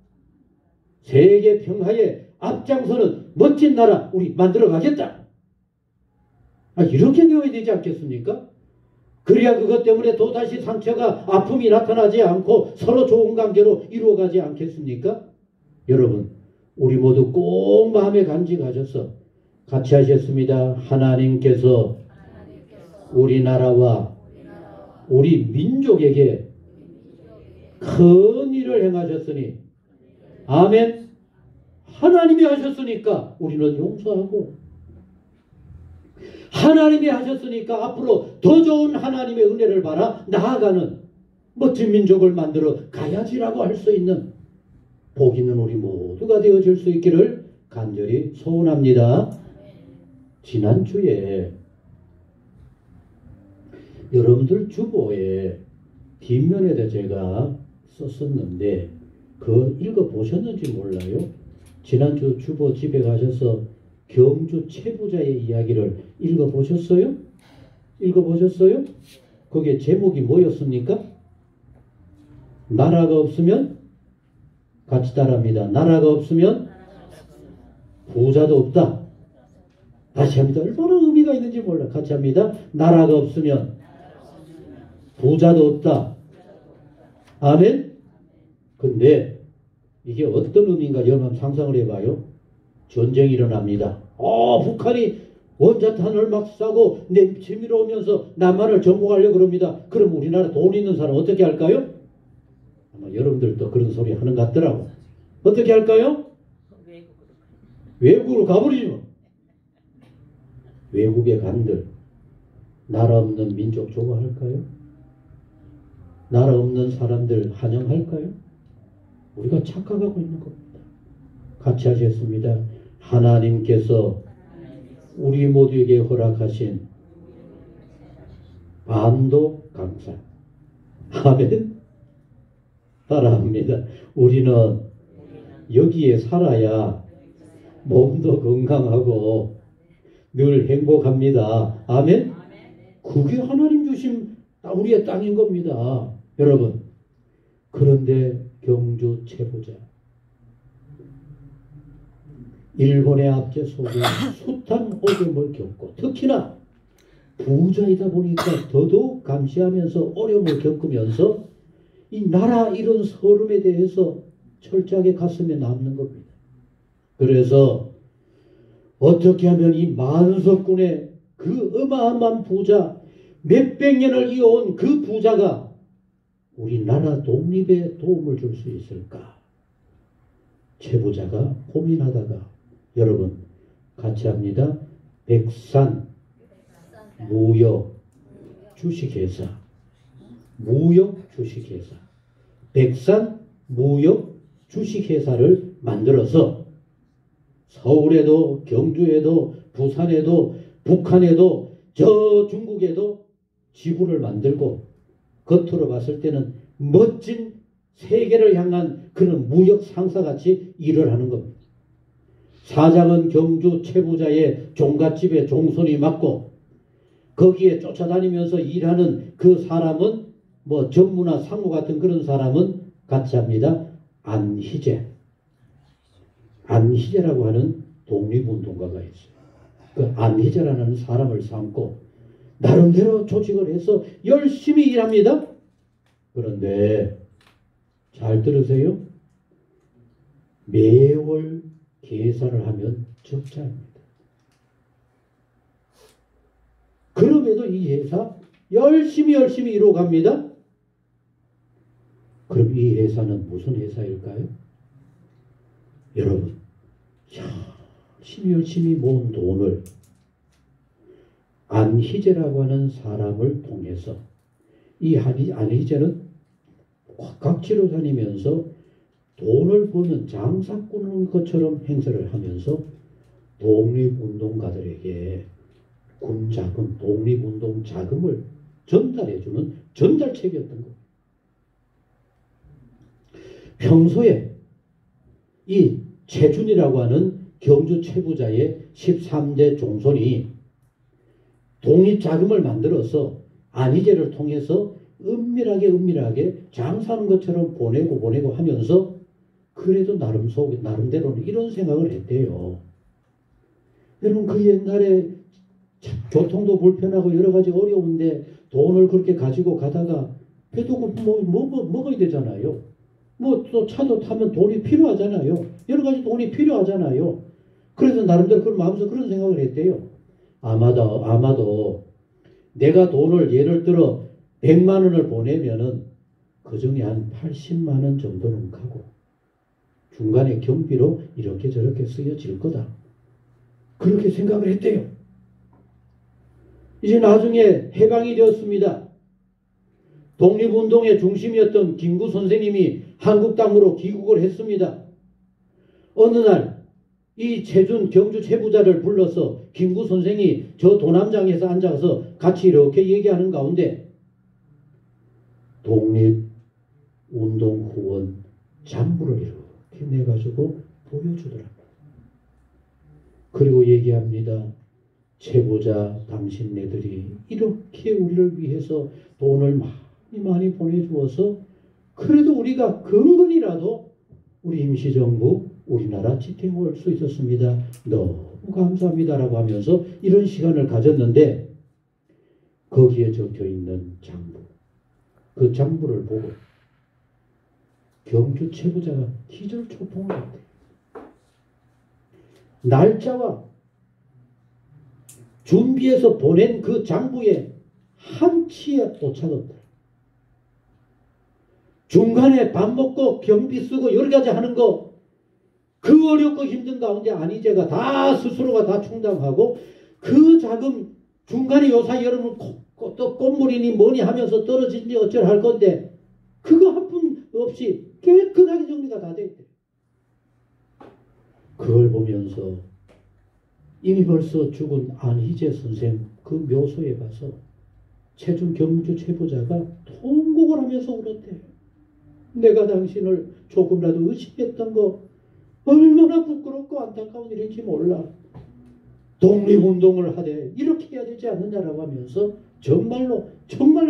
세계 평화에 앞장서는 멋진 나라 우리 만들어 가겠다. 이렇게 되어야 되지 않겠습니까? 그래야 그것 때문에 또다시 상처가 아픔이 나타나지 않고 서로 좋은 관계로 이루어가지 않겠습니까? 여러분, 우리 모두 꼭 마음에 간직하셔서 같이 하셨습니다. 하나님께서 우리나라와 우리 민족에게 큰 일을 행하셨으니 아멘. 하나님이 하셨으니까 우리는 용서하고 하나님이 하셨으니까 앞으로 더 좋은 하나님의 은혜를 받아 나아가는 멋진 민족을 만들어 가야지라고 할 수 있는 복 있는 우리 모두가 되어질 수 있기를 간절히 소원합니다. 지난주에 여러분들 주보에 뒷면에다 제가 썼었는데 그거 읽어보셨는지 몰라요. 지난주 주보 집에 가셔서 경주 최부자의 이야기를 읽어보셨어요? 읽어보셨어요? 거기에 제목이 뭐였습니까? 나라가 없으면 같이 따라합니다. 나라가 없으면 부자도 없다. 다시 합니다. 얼마나 의미가 있는지 몰라. 같이 합니다. 나라가 없으면 부자도 없다. 아멘? 근데 이게 어떤 의미인가 여러분 상상을 해봐요. 전쟁이 일어납니다. 북한이 원자탄을 막 쏴고 내치밀어 오면서 남한을 정복하려고 그럽니다. 그럼 우리나라 돈 있는 사람 어떻게 할까요? 아마 여러분들도 그런 소리 하는 것 같더라고. 어떻게 할까요? 외국으로 가버리지 뭐. 외국에 간들 나라 없는 민족 좋아할까요? 나라 없는 사람들 환영할까요? 우리가 착각하고 있는 겁니다. 같이 하셨습니다. 하나님께서 우리 모두에게 허락하신 반도 감사. 아멘. 따라합니다. 우리는 여기에 살아야 몸도 건강하고 늘 행복합니다. 아멘. 그게 하나님 주신 우리의 땅인 겁니다. 여러분, 그런데 경주 최부자 일본의 압제 속에 숱한 어려움을 겪고 특히나 부자이다 보니까 더더욱 감시하면서 어려움을 겪으면서 이 나라 이런 서름에 대해서 철저하게 가슴에 남는 겁니다. 그래서 어떻게 하면 이 만석군의 그 어마어마한 부자, 몇백 년을 이어온 그 부자가 우리나라 독립에 도움을 줄 수 있을까? 최부자가 고민하다가 여러분 같이 합니다. 백산 무역 주식회사, 무역 주식회사, 백산 무역 주식회사를 만들어서 서울에도 경주에도 부산에도 북한에도 저 중국에도 지부를 만들고 겉으로 봤을 때는 멋진 세계를 향한 그런 무역 상사같이 일을 하는 겁니다. 사장은 경주 최부자의 종갓집에 종손이 맞고 거기에 쫓아다니면서 일하는 그 사람은 뭐 전무나 상무 같은 그런 사람은 같이 합니다. 안희재. 안희재라고 하는 독립운동가가 있어요. 그 안희재라는 사람을 삼고 나름대로 조직을 해서 열심히 일합니다. 그런데 잘 들으세요. 매월 계산을 하면 적자입니다. 그럼에도 이 회사 열심히 이뤄갑니다. 그럼 이 회사는 무슨 회사일까요? 여러분, 열심히 모은 돈을 안희재라고 하는 사람을 통해서 이 안희재는 각지로 다니면서 돈을 버는 장사꾼인 것처럼 행세를 하면서 독립운동가들에게 군자금, 독립운동 자금을 전달해주는 전달책이었던 거예요. 평소에 이 최준이라고 하는 경주 최부자의 13대 종손이 독립자금을 만들어서 안희재를 통해서 은밀하게 장사하는 것처럼 보내고 하면서 그래도 나름대로는 이런 생각을 했대요. 여러분 그 옛날에 교통도 불편하고 여러 가지 어려운데 돈을 그렇게 가지고 가다가 배도 먹어야 되잖아요. 뭐 또 차도 타면 돈이 필요하잖아요. 여러 가지 돈이 필요하잖아요. 그래서 나름대로 그런 마음에서 그런 생각을 했대요. 아마도 내가 돈을 예를 들어 100만 원을 보내면은 그 중에 한 80만 원 정도는 가고 중간에 경비로 이렇게 저렇게 쓰여질 거다. 그렇게 생각을 했대요. 이제 나중에 해방이 되었습니다. 독립운동의 중심이었던 김구 선생님이 한국 땅으로 귀국을 했습니다. 어느 날 이 최준 경주 최부자를 불러서 김구 선생이 저 도남장에서 앉아서 같이 이렇게 얘기하는 가운데 독립운동 후원 장부를 이렇게 내가지고 보여주더랍니다. 그리고 얘기합니다. 최부자 당신네들이 이렇게 우리를 위해서 돈을 많이 보내주어서 그래도 우리가 근근이라도 우리 임시정부 우리나라 지탱할 수 있었습니다. 너무 감사합니다라고 하면서 이런 시간을 가졌는데 거기에 적혀있는 장부, 그 장부를 보고 경주 최부자가 기절초풍을 했대요. 날짜와 준비해서 보낸 그 장부에 한치의 오차가 없다. 중간에 밥 먹고 경비 쓰고 여러 가지 하는 거 그 어렵고 힘든 가운데 안희재가 다 스스로가 다 충당하고 그 자금 중간에 요사이 여러분 또 꽃물이니 뭐니 하면서 떨어지니 어쩔 할 건데 그거 한 푼 없이 깨끗하게 정리가 다 됐대. 그걸 보면서 이미 벌써 죽은 안희재 선생 그 묘소에 가서 최준 경주 최부자가 통곡을 하면서 울었대요. 내가 당신을 조금이라도 의식했던 거 얼마나 부끄럽고 안타까운 일인지 몰라. 독립운동을 하되 이렇게 해야 되지 않느냐라고 하면서 정말로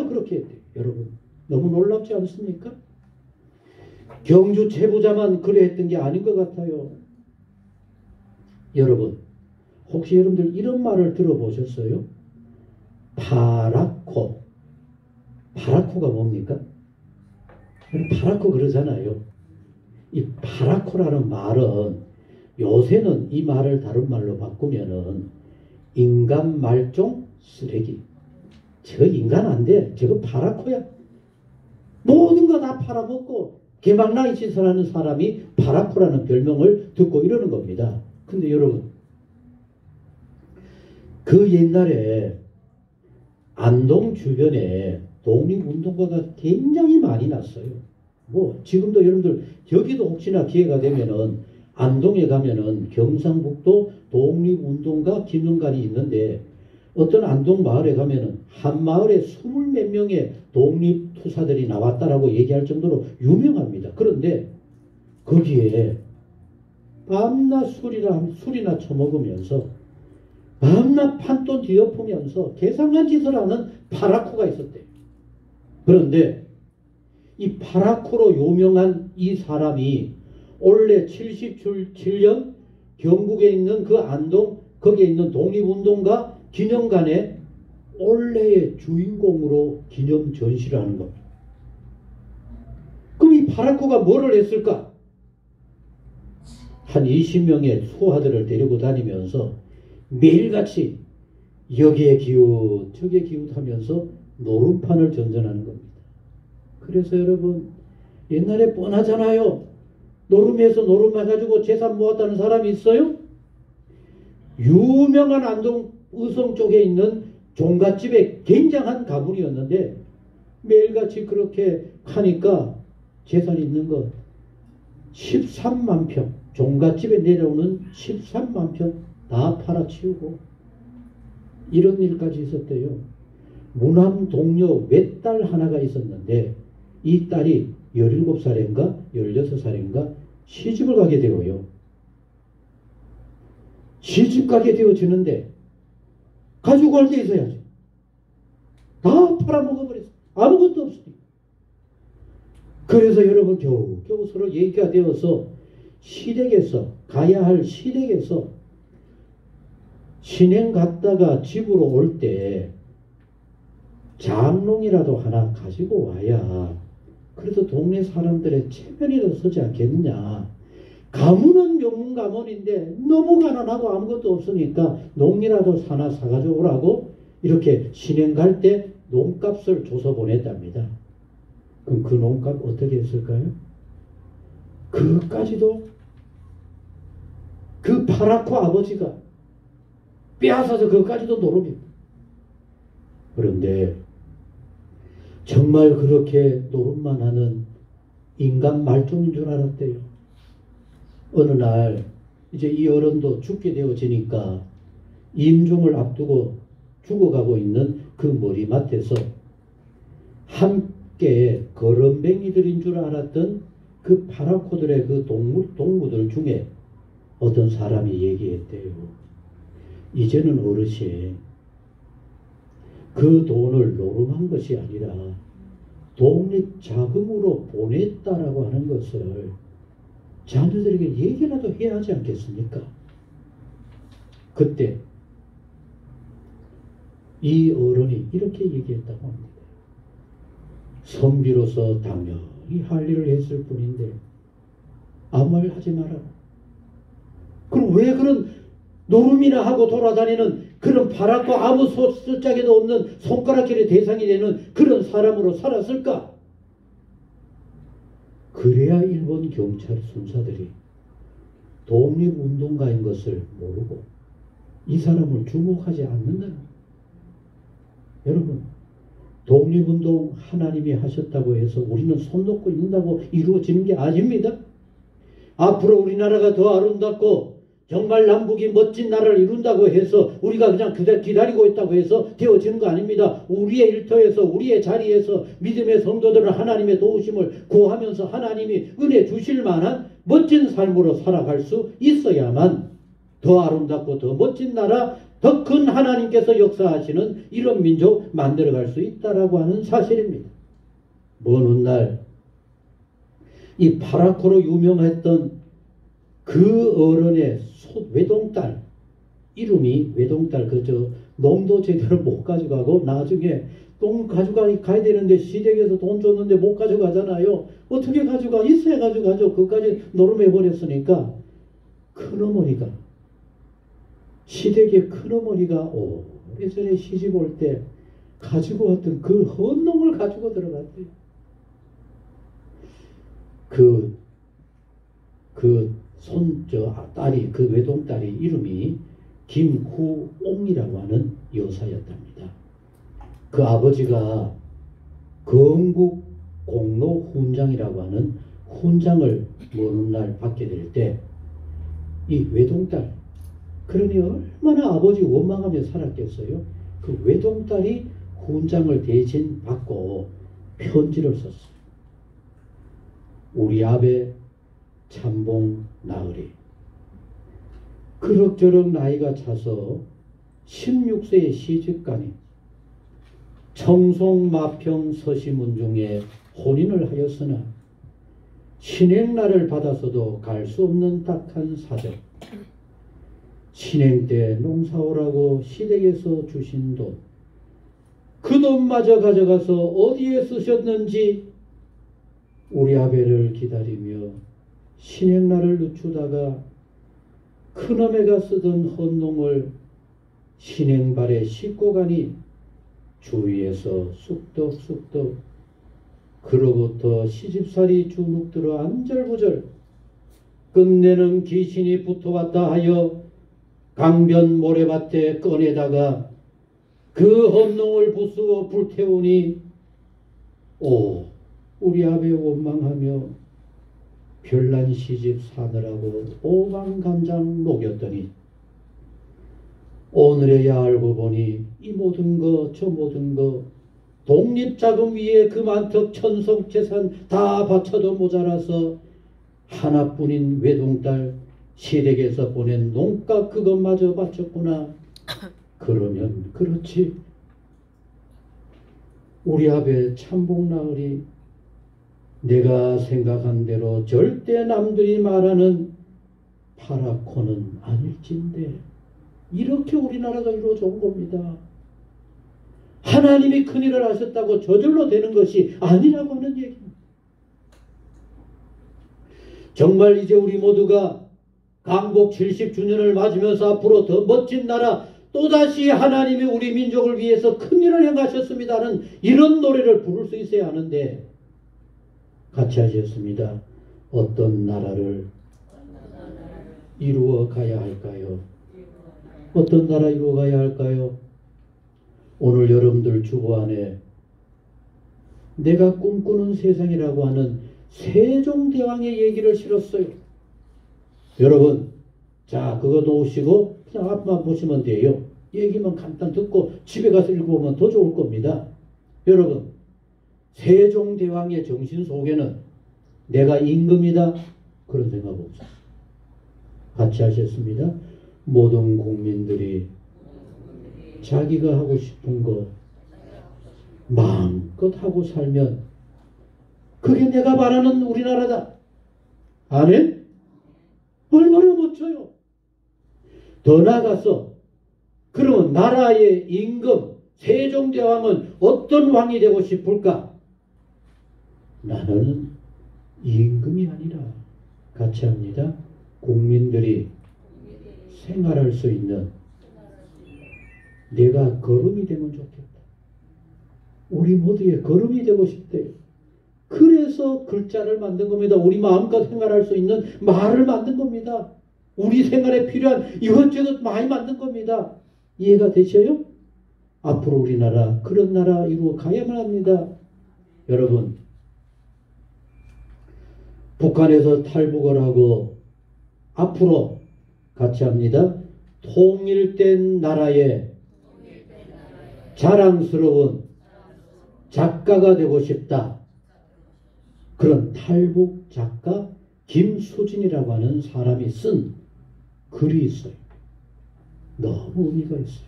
그렇게 했대요. 여러분 너무 놀랍지 않습니까? 경주 최부자만 그래 했던 게 아닌 것 같아요. 여러분 혹시 여러분들 이런 말을 들어보셨어요? 파라코. 파라코가 뭡니까? 파라코 그러잖아요. 이 파라코라는 말은 요새는 이 말을 다른 말로 바꾸면은 인간 말종 쓰레기. 저거 인간 안 돼. 저거 파라코야. 모든 거 다 팔아먹고 개망나이 짓을 하는 사람이 파라코라는 별명을 듣고 이러는 겁니다. 근데 여러분, 그 옛날에 안동 주변에 독립운동가가 굉장히 많이 났어요. 뭐 지금도 여러분들 여기도 혹시나 기회가 되면은 안동에 가면은 경상북도 독립운동가 기념관이 있는데 어떤 안동 마을에 가면은 한 마을에 20몇 명의 독립투사들이 나왔다라고 얘기할 정도로 유명합니다. 그런데 거기에 밤낮 술이나 처먹으면서 밤낮 판돈 뒤엎으면서 개상한 짓을 하는 파라코가 있었대요. 그런데 이 파라코로 유명한 이 사람이 원래 77년 경북에 있는 그 안동 거기에 있는 독립운동가 기념관에 원래의 주인공으로 기념 전시를 하는 겁니다. 그럼 이 파라코가 뭐를 했을까? 한 20명의 수하들을 데리고 다니면서 매일같이 여기에 기웃 저기에 기웃하면서 노름판을 전전하는 겁니다. 그래서 여러분 옛날에 뻔하잖아요. 노름해서 노름해가지고 재산 모았다는 사람이 있어요? 유명한 안동 의성 쪽에 있는 종갓집의 굉장한 가문이었는데 매일같이 그렇게 하니까 재산이 있는 것 13만 평 종갓집에 내려오는 13만 평 다 팔아치우고 이런 일까지 있었대요. 무남 동료 외딸 하나가 있었는데 이 딸이 17살인가 16살인가 시집을 가게 되어요. 시집 가게 되어지는데 가지고 갈 게 있어야지. 다 팔아먹어버렸어. 아무것도 없으니까. 그래서 여러분 겨우 서로 얘기가 되어서 시댁에서 가야 할 시댁에서 신행 갔다가 집으로 올 때 장롱이라도 하나 가지고 와야 그래도 동네 사람들의 체면이라도 서지 않겠느냐. 가문은 명문 가문인데 너무 가난하고 아무것도 없으니까 농이라도 하나 사가지고 오라고 이렇게 신행 갈 때 농값을 줘서 보냈답니다. 그럼 그 농값 어떻게 했을까요? 그까지도 그 파라코 아버지가 빼앗아서 그것까지도 노름입니다. 그런데 정말 그렇게 노름만 하는 인간 말종인 줄 알았대요. 어느 날 이제 이 어른도 죽게 되어지니까 임종을 앞두고 죽어가고 있는 그 머리맡에서 함께 거름뱅이들인 줄 알았던 그 파라코들의 그 동무들 중에 어떤 사람이 얘기했대요. 이제는 어르신 그 돈을 노름한 것이 아니라 독립자금으로 보냈다라고 하는 것을 자녀들에게 얘기라도 해야 하지 않겠습니까? 그때 이 어른이 이렇게 얘기했다고 합니다. 선비로서 당연히 할 일을 했을 뿐인데 아무 말 하지 마라. 그럼 왜 그런 노름이나 하고 돌아다니는 그런 파랗고 아무 쓸짝에도 없는 손가락질의 대상이 되는 그런 사람으로 살았을까? 그래야 일본 경찰 순사들이 독립운동가인 것을 모르고 이 사람을 주목하지 않는다는 거예요. 여러분, 독립운동 하나님이 하셨다고 해서 우리는 손 놓고 있는다고 이루어지는 게 아닙니다. 앞으로 우리나라가 더 아름답고 정말 남북이 멋진 나라를 이룬다고 해서 우리가 그냥 기다리고 있다고 해서 되어지는 거 아닙니다. 우리의 일터에서 우리의 자리에서 믿음의 성도들은 하나님의 도우심을 구하면서 하나님이 은혜 주실 만한 멋진 삶으로 살아갈 수 있어야만 더 아름답고 더 멋진 나라, 더 큰 하나님께서 역사하시는 이런 민족 만들어갈 수 있다라고 하는 사실입니다. 먼 훗날 이 파라코로 유명했던 그 어른의 외동딸, 이름이 외동딸 그저 농도 제대로 못 가져가고 나중에 돈 가져가야 되는데 시댁에서 돈 줬는데 못 가져가잖아요. 어떻게 가져가? 있어야 가져가죠. 그것까지 노름해 버렸으니까 큰어머니가, 시댁의 큰어머니가 오래전에 시집 올 때 가지고 왔던 그 헌농을 가지고 들어갔대요. 딸이, 그 외동딸이 이름이 김후옥이라고 하는 여사였답니다. 그 아버지가 건국 공로 훈장이라고 하는 훈장을 먼 날 받게 될 때 이 외동딸, 그러니 얼마나 아버지 원망하며 살았겠어요. 그 외동딸이 훈장을 대신 받고 편지를 썼어요. 우리 아베 참봉 나으리, 그럭저럭 나이가 차서 16세에 시집가니 청송마평 서시문중에 혼인을 하였으나 신행날을 받아서도 갈 수 없는 딱한 사정. 신행 때 농사오라고 시댁에서 주신 돈, 그 돈마저 가져가서 어디에 쓰셨는지 우리 아베를 기다리며 신행날을 늦추다가 큰어매가 쓰던 헌농을 신행발에 싣고 가니 주위에서 쑥덕쑥덕 그로부터 시집살이 주눅들어 안절부절 끝내는 귀신이 붙어왔다 하여 강변 모래밭에 꺼내다가 그 헌농을 부수어 불태우니 우리 아베 원망하며 별난 시집 사느라고 오만간장 녹였더니 오늘에야 알고 보니 이 모든 거 저 모든 거 독립자금 위에 그만턱 천성재산 다 바쳐도 모자라서 하나뿐인 외동딸 시댁에서 보낸 농가 그것마저 바쳤구나. 그러면 그렇지. 우리 아베 참봉나으리, 내가 생각한 대로 절대 남들이 말하는 파라코는 아닐진데 이렇게 우리나라가 이루어져 온 겁니다. 하나님이 큰일을 하셨다고 저절로 되는 것이 아니라고 하는 얘기입니다. 정말 이제 우리 모두가 강복 70주년을 맞으면서 앞으로 더 멋진 나라, 또다시 하나님이 우리 민족을 위해서 큰일을 행하셨습니다는 이런 노래를 부를 수 있어야 하는데 같이 하셨습니다. 어떤 나라를 이루어 가야 할까요? 어떤 나라 이루어 가야 할까요? 오늘 여러분들 주보 안에 내가 꿈꾸는 세상이라고 하는 세종대왕의 얘기를 실었어요. 여러분, 자, 그거 놓으시고 그냥 앞만 보시면 돼요. 얘기만 간단 듣고 집에 가서 읽어보면 더 좋을 겁니다. 여러분, 세종대왕의 정신 속에는 내가 임금이다 그런 생각 없어요. 같이 하셨습니다. 모든 국민들이 자기가 하고 싶은 거 마음껏 하고 살면 그게 내가 말하는 우리나라다. 아멘? 얼마나 멋져요. 더 나아가서 그러면 나라의 임금 세종대왕은 어떤 왕이 되고 싶을까? 나는 임금이 아니라 같이 합니다. 국민들이 생활할 수 있는 내가 걸음이 되면 좋겠다. 우리 모두의 걸음이 되고 싶대요. 그래서 글자를 만든 겁니다. 우리 마음껏 생활할 수 있는 말을 만든 겁니다. 우리 생활에 필요한 이것저것 많이 만든 겁니다. 이해가 되셔요? 앞으로 우리나라 그런 나라 이루어 가야만 합니다. 여러분, 북한에서 탈북을 하고 앞으로 같이 합니다. 통일된 나라에 자랑스러운 작가가 되고 싶다. 그런 탈북 작가 김수진이라고 하는 사람이 쓴 글이 있어요. 너무 의미가 있어요.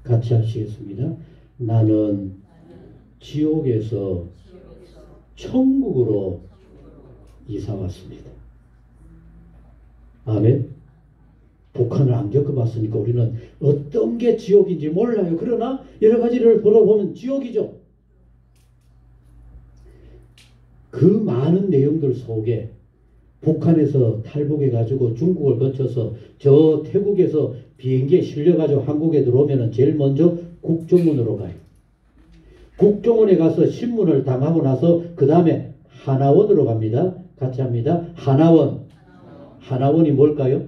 같이 하시겠습니다. 나는 지옥에서 천국으로 이사 왔습니다. 아멘. 북한을 안 겪어봤으니까 우리는 어떤 게 지옥인지 몰라요. 그러나 여러 가지를 보러보면 지옥이죠. 그 많은 내용들 속에 북한에서 탈북해가지고 중국을 거쳐서 저 태국에서 비행기에 실려가지고 한국에 들어오면 제일 먼저 국정원으로 가요. 국정원에 가서 신문을 당하고 나서 그 다음에 하나원으로 갑니다. 같이 합니다. 하나원. 하나원이 뭘까요?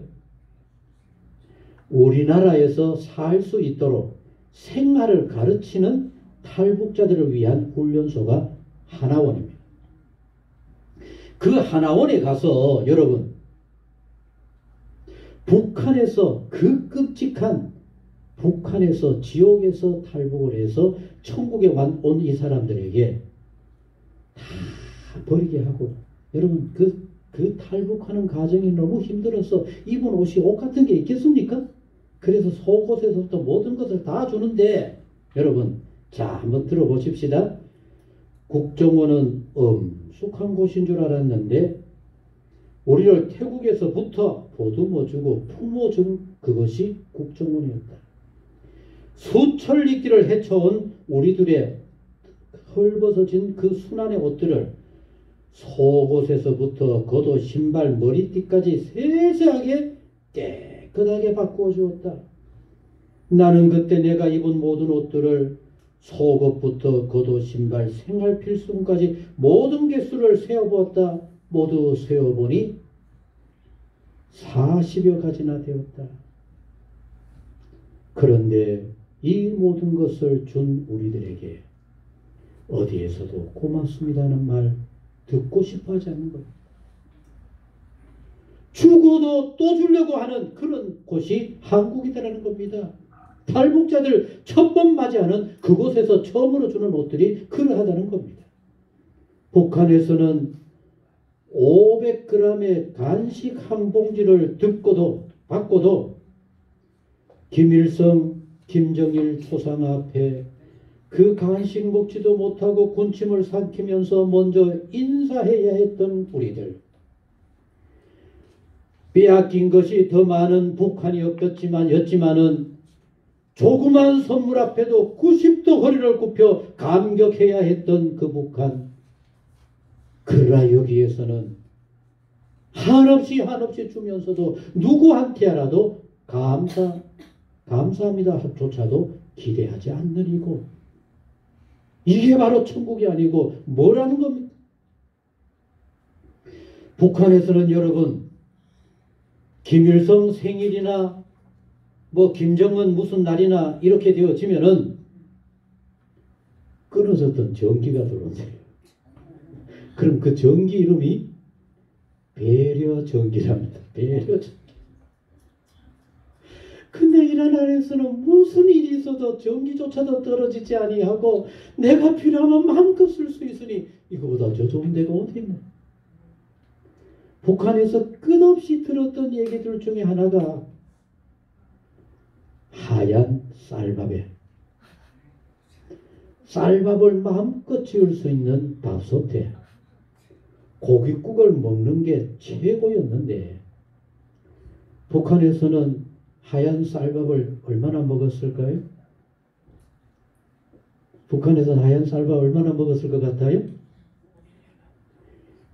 우리나라에서 살 수 있도록 생활을 가르치는 탈북자들을 위한 훈련소가 하나원입니다. 그 하나원에 가서 여러분 북한에서 그 끔찍한 북한에서 지옥에서 탈북을 해서 천국에 온 이 사람들에게 다 버리게 하고 여러분 그 탈북하는 과정이 너무 힘들어서 입은 옷이 옷 같은 게 있겠습니까? 그래서 속옷에서부터 모든 것을 다 주는데 여러분 자 한번 들어보십시다. 국정원은 엄숙한 곳인 줄 알았는데 우리를 태국에서부터 보듬어주고 품어준 그것이 국정원이었다. 수천리길을 헤쳐온 우리들의 헐벗어진 그 순환의 옷들을 속옷에서부터 겉옷, 신발, 머리띠까지 세세하게 깨끗하게 바꾸어 주었다. 나는 그때 내가 입은 모든 옷들을 속옷부터 겉옷, 신발, 생활 필수품까지 모든 개수를 세어보았다. 모두 세어보니 40여 가지나 되었다. 그런데 이 모든 것을 준 우리들에게 어디에서도 고맙습니다는 말 듣고 싶어 하지 않는 것. 죽어도 또 주려고 하는 그런 곳이 한국이다라는 겁니다. 탈북자들 첫 번 맞이하는 그곳에서 처음으로 주는 옷들이 그러하다는 겁니다. 북한에서는 500g의 간식 한 봉지를 받고도 김일성, 김정일 초상 앞에 그 간식 먹지도 못하고 군침을 삼키면서 먼저 인사해야 했던 우리들. 빼앗긴 것이 더 많은 북한이었지만은 조그만 선물 앞에도 90도 허리를 굽혀 감격해야 했던 그 북한. 그러나 여기에서는 한없이 주면서도 누구한테라도 감사합니다 조차도 기대하지 않는 이고 이게 바로 천국이 아니고 뭐라는 겁니까? 북한에서는 여러분 김일성 생일이나 김정은 무슨 날이나 이렇게 되어지면은 끊어졌던 전기가 들어온대요. 그럼 그 전기 이름이 배려전기랍니다. 배려전기. 근데 이 나라에서는 무슨 일이 있어도 전기조차도 떨어지지 아니하고 내가 필요하면 마음껏 쓸 수 있으니 이거보다 저 좋은 데가 어디 있나. 북한에서 끝없이 들었던 얘기들 중에 하나가 하얀 쌀밥을 마음껏 지을 수 있는 밥솥에 고깃국을 먹는 게 최고였는데 북한에서는 하얀 쌀밥을 얼마나 먹었을까요? 북한에서는 하얀 쌀밥 얼마나 먹었을 것 같아요?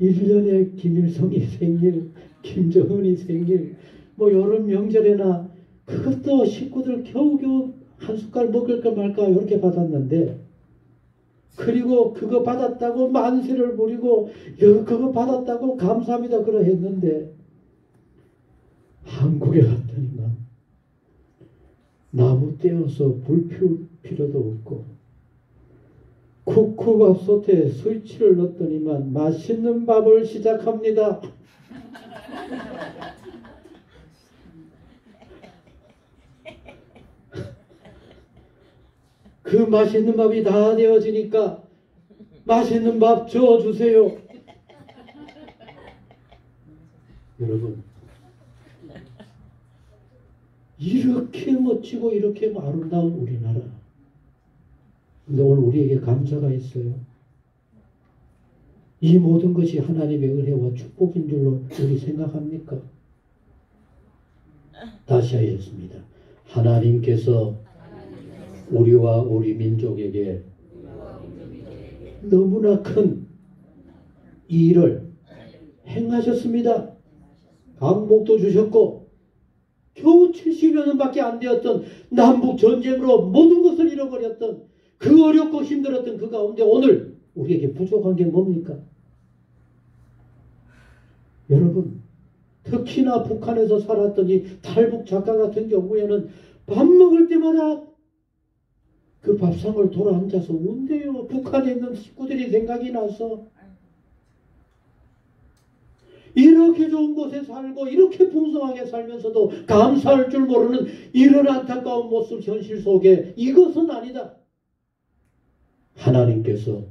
1년에 김일성이 생일, 김정은이 생일, 여름 명절에나 그것도 식구들 겨우겨우 한 숟갈 먹을까 말까 이렇게 받았는데 그리고 그거 받았다고 만세를 부리고 그거 받았다고 감사합니다 그러 했는데 한국에 갔더니만 나무 떼어서 불 피울 필요도 없고 국밥솥에 스위치를 넣었더니만 맛있는 밥을 시작합니다. 그 맛있는 밥이 다 되어지니까 맛있는 밥 줘주세요. 여러분 이렇게 멋지고 이렇게 아름다운 우리나라. 근데 오늘 우리에게 감사가 있어요. 이 모든 것이 하나님의 은혜와 축복인 줄로 우리 생각합니까? 다시 하겠습니다. 하나님께서 우리와 우리 민족에게 너무나 큰 일을 행하셨습니다. 강복도 주셨고 겨우 70여 년밖에 안 되었던 남북 전쟁으로 모든 것을 잃어버렸던 그 어렵고 힘들었던 그 가운데 오늘 우리에게 부족한 게 뭡니까? 여러분, 특히나 북한에서 살았던 이 탈북 작가 같은 경우에는 밥 먹을 때마다 그 밥상을 돌아 앉아서 운대요. 북한에 있는 식구들이 생각이 나서. 이렇게 좋은 곳에 살고 이렇게 풍성하게 살면서도 감사할 줄 모르는 이런 안타까운 모습 현실 속에 이것은 아니다. 하나님께서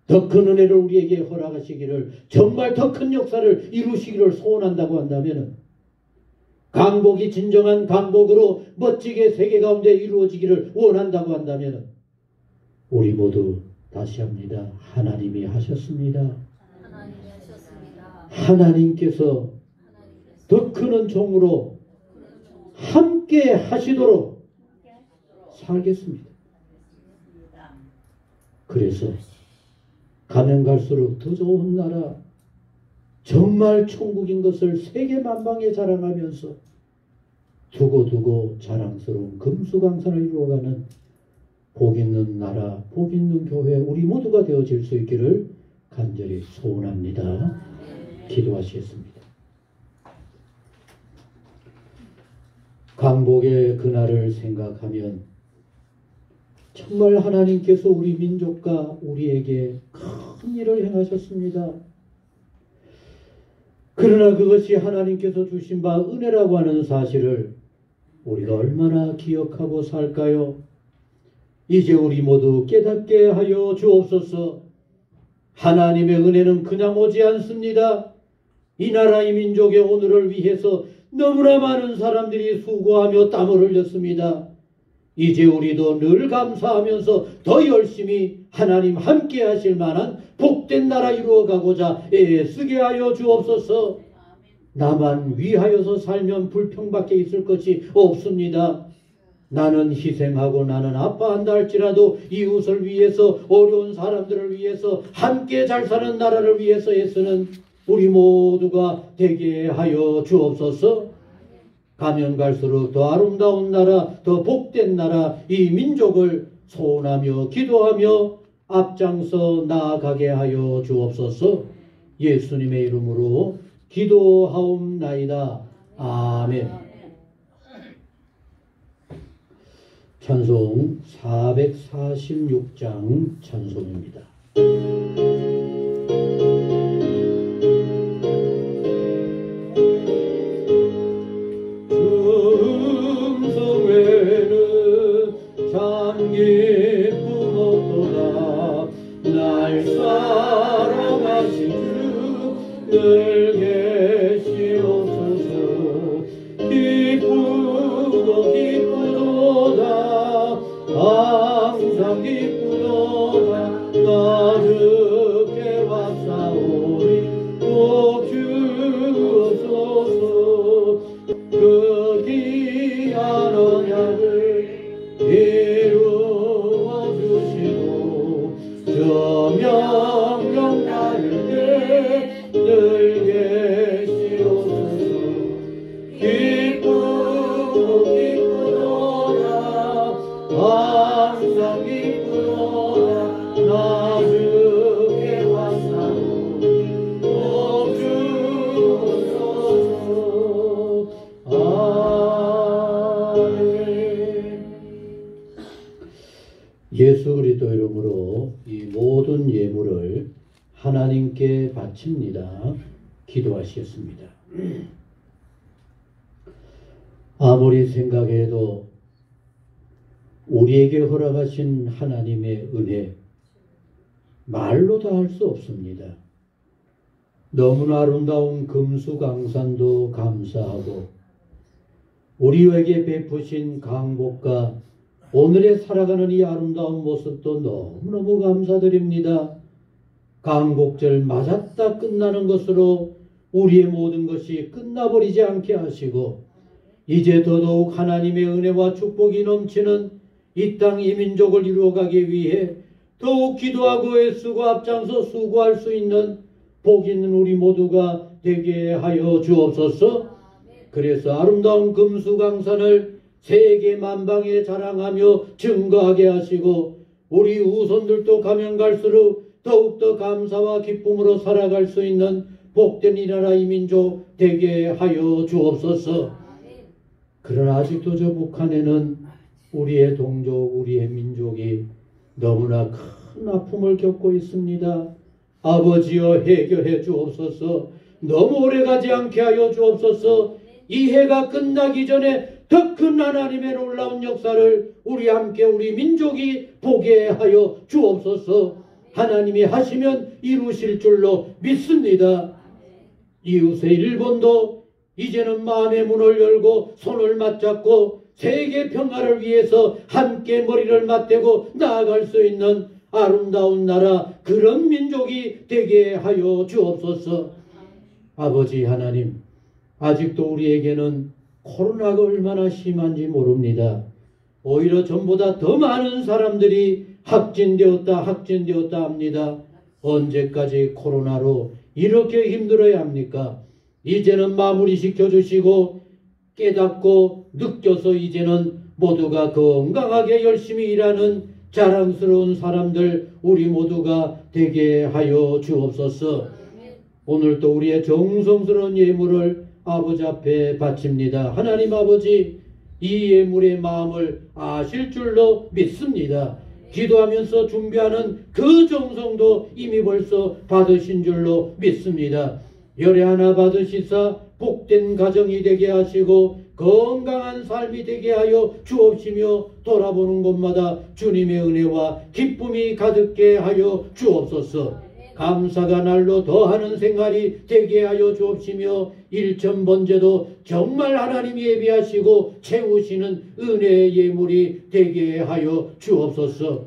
더 큰 은혜를 우리에게 허락하시기를, 정말 더 큰 역사를 이루시기를 소원한다고 한다면, 강복이 진정한 강복으로 멋지게 세계 가운데 이루어지기를 원한다고 한다면, 우리 모두 다시 합니다. 하나님이 하셨습니다. 하나님께서 더 큰 은총으로 함께 하시도록 살겠습니다. 그래서 가면 갈수록 더 좋은 나라, 정말 천국인 것을 세계 만방에 자랑하면서 두고두고 자랑스러운 금수강산을 이루어가는 복 있는 나라, 복 있는 교회, 우리 모두가 되어질 수 있기를 간절히 소원합니다. 기도하시겠습니다. 강복의 그날을 생각하면 정말 하나님께서 우리 민족과 우리에게 큰 일을 행하셨습니다. 그러나 그것이 하나님께서 주신 바 은혜라고 하는 사실을 우리가 얼마나 기억하고 살까요? 이제 우리 모두 깨닫게 하여 주옵소서. 하나님의 은혜는 그냥 오지 않습니다. 이 나라 이 민족의 오늘을 위해서 너무나 많은 사람들이 수고하며 땀을 흘렸습니다. 이제 우리도 늘 감사하면서 더 열심히 하나님 함께 하실 만한 복된 나라 이루어가고자 애쓰게 하여 주옵소서. 나만 위하여서 살면 불평밖에 있을 것이 없습니다. 나는 희생하고 나는 아파한다 할지라도 이웃을 위해서, 어려운 사람들을 위해서, 함께 잘 사는 나라를 위해서 애쓰는 우리 모두가 되게 하여 주옵소서. 가면 갈수록 더 아름다운 나라, 더 복된 나라, 이 민족을 소원하며 기도하며 앞장서 나아가게 하여 주옵소서. 예수님의 이름으로 기도하옵나이다. 아멘. 찬송 446장 찬송입니다. 참 기쁘도다. 날 사랑하신 주 늘 계시옵소서. 기쁘도 기쁘도다. 항상 기쁘도다. 나주께 왔사오니 꼭 주옵소서. 그 귀한 언약을 이루어 주시고 저 명령 따를 때 늘 계시옵소서. 기쁘고 기쁘도다. 항상 기쁘도다. 나 주께 왔사오니 꼭 주옵소서. 예수 그리스도 이름으로 이 모든 예물을 하나님께 바칩니다. 기도하시겠습니다. 아무리 생각해도 우리에게 허락하신 하나님의 은혜 말로 다 할 수 없습니다. 너무나 아름다운 금수강산도 감사하고 우리에게 베푸신 강복과 오늘에 살아가는 이 아름다운 모습도 너무너무 감사드립니다. 강복절 맞았다 끝나는 것으로 우리의 모든 것이 끝나버리지 않게 하시고 이제 더더욱 하나님의 은혜와 축복이 넘치는 이 땅 이 민족을 이루어가기 위해 더욱 기도하고 애쓰고 앞장서 수고할 수 있는 복 있는 우리 모두가 되게 하여 주옵소서. 그래서 아름다운 금수강산을 세계 만방에 자랑하며 증거하게 하시고 우리 후손들도 가면 갈수록 더욱더 감사와 기쁨으로 살아갈 수 있는 복된 이 나라 이 민족 되게 하여 주옵소서. 그러나 아직도 저 북한에는 우리의 동족, 우리의 민족이 너무나 큰 아픔을 겪고 있습니다. 아버지여 해결해 주옵소서. 너무 오래가지 않게 하여 주옵소서. 이 해가 끝나기 전에 더 큰 하나님의 놀라운 역사를 우리 함께 우리 민족이 보게 하여 주옵소서. 하나님이 하시면 이루실 줄로 믿습니다. 이웃의 일본도 이제는 마음의 문을 열고 손을 맞잡고 세계 평화를 위해서 함께 머리를 맞대고 나아갈 수 있는 아름다운 나라, 그런 민족이 되게 하여 주옵소서. 아버지 하나님, 아직도 우리에게는 코로나가 얼마나 심한지 모릅니다. 오히려 전보다 더 많은 사람들이 확진되었다 합니다. 언제까지 코로나로 이렇게 힘들어야 합니까? 이제는 마무리 시켜주시고 깨닫고 느껴서 이제는 모두가 건강하게 열심히 일하는 자랑스러운 사람들 우리 모두가 되게 하여 주옵소서. 오늘도 우리의 정성스러운 예물을 아버지 앞에 바칩니다. 하나님 아버지, 이 예물의 마음을 아실 줄로 믿습니다. 기도하면서 준비하는 그 정성도 이미 벌써 받으신 줄로 믿습니다. 열애 하나 받으시사 복된 가정이 되게 하시고 건강한 삶이 되게 하여 주옵시며 돌아보는 곳마다 주님의 은혜와 기쁨이 가득게 하여 주옵소서. 감사가 날로 더하는 생활이 되게 하여 주옵시며 일천번제도 정말 하나님이 예비하시고 채우시는 은혜의 예물이 되게 하여 주옵소서.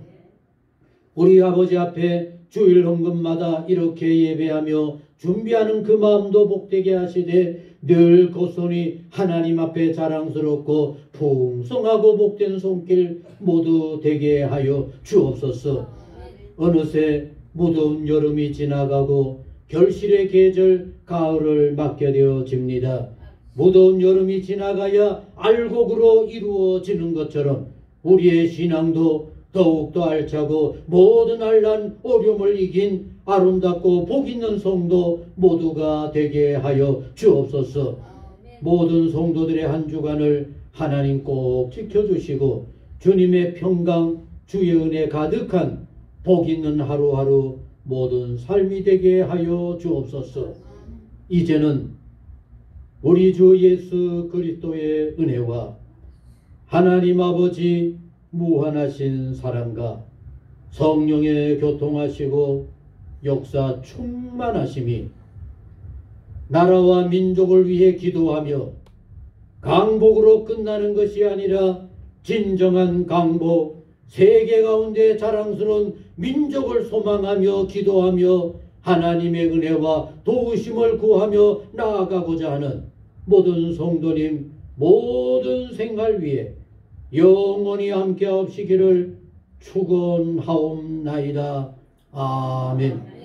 우리 아버지 앞에 주일 헌금마다 이렇게 예배하며 준비하는 그 마음도 복되게 하시되 늘 그 손이 하나님 앞에 자랑스럽고 풍성하고 복된 손길 모두 되게 하여 주옵소서. 어느새 무더운 여름이 지나가고 결실의 계절 가을을 맞게 되어집니다. 무더운 여름이 지나가야 알곡으로 이루어지는 것처럼 우리의 신앙도 더욱더 알차고 모든 알란 어려움을 이긴 아름답고 복있는 성도 모두가 되게 하여 주옵소서. 모든 성도들의 한 주간을 하나님 꼭 지켜주시고 주님의 평강 주의 은혜 가득한 복있는 하루하루 모든 삶이 되게 하여 주옵소서. 이제는 우리 주 예수 그리스도의 은혜와 하나님 아버지 무한하신 사랑과 성령의 교통하시고 역사 충만하심이 나라와 민족을 위해 기도하며 강복으로 끝나는 것이 아니라 진정한 강복, 세계 가운데 자랑스러운 민족을 소망하며 기도하며 하나님의 은혜와 도우심을 구하며 나아가고자 하는 모든 성도님 모든 생활 위에 영원히 함께 하옵시기를 축원하옵나이다. 아멘.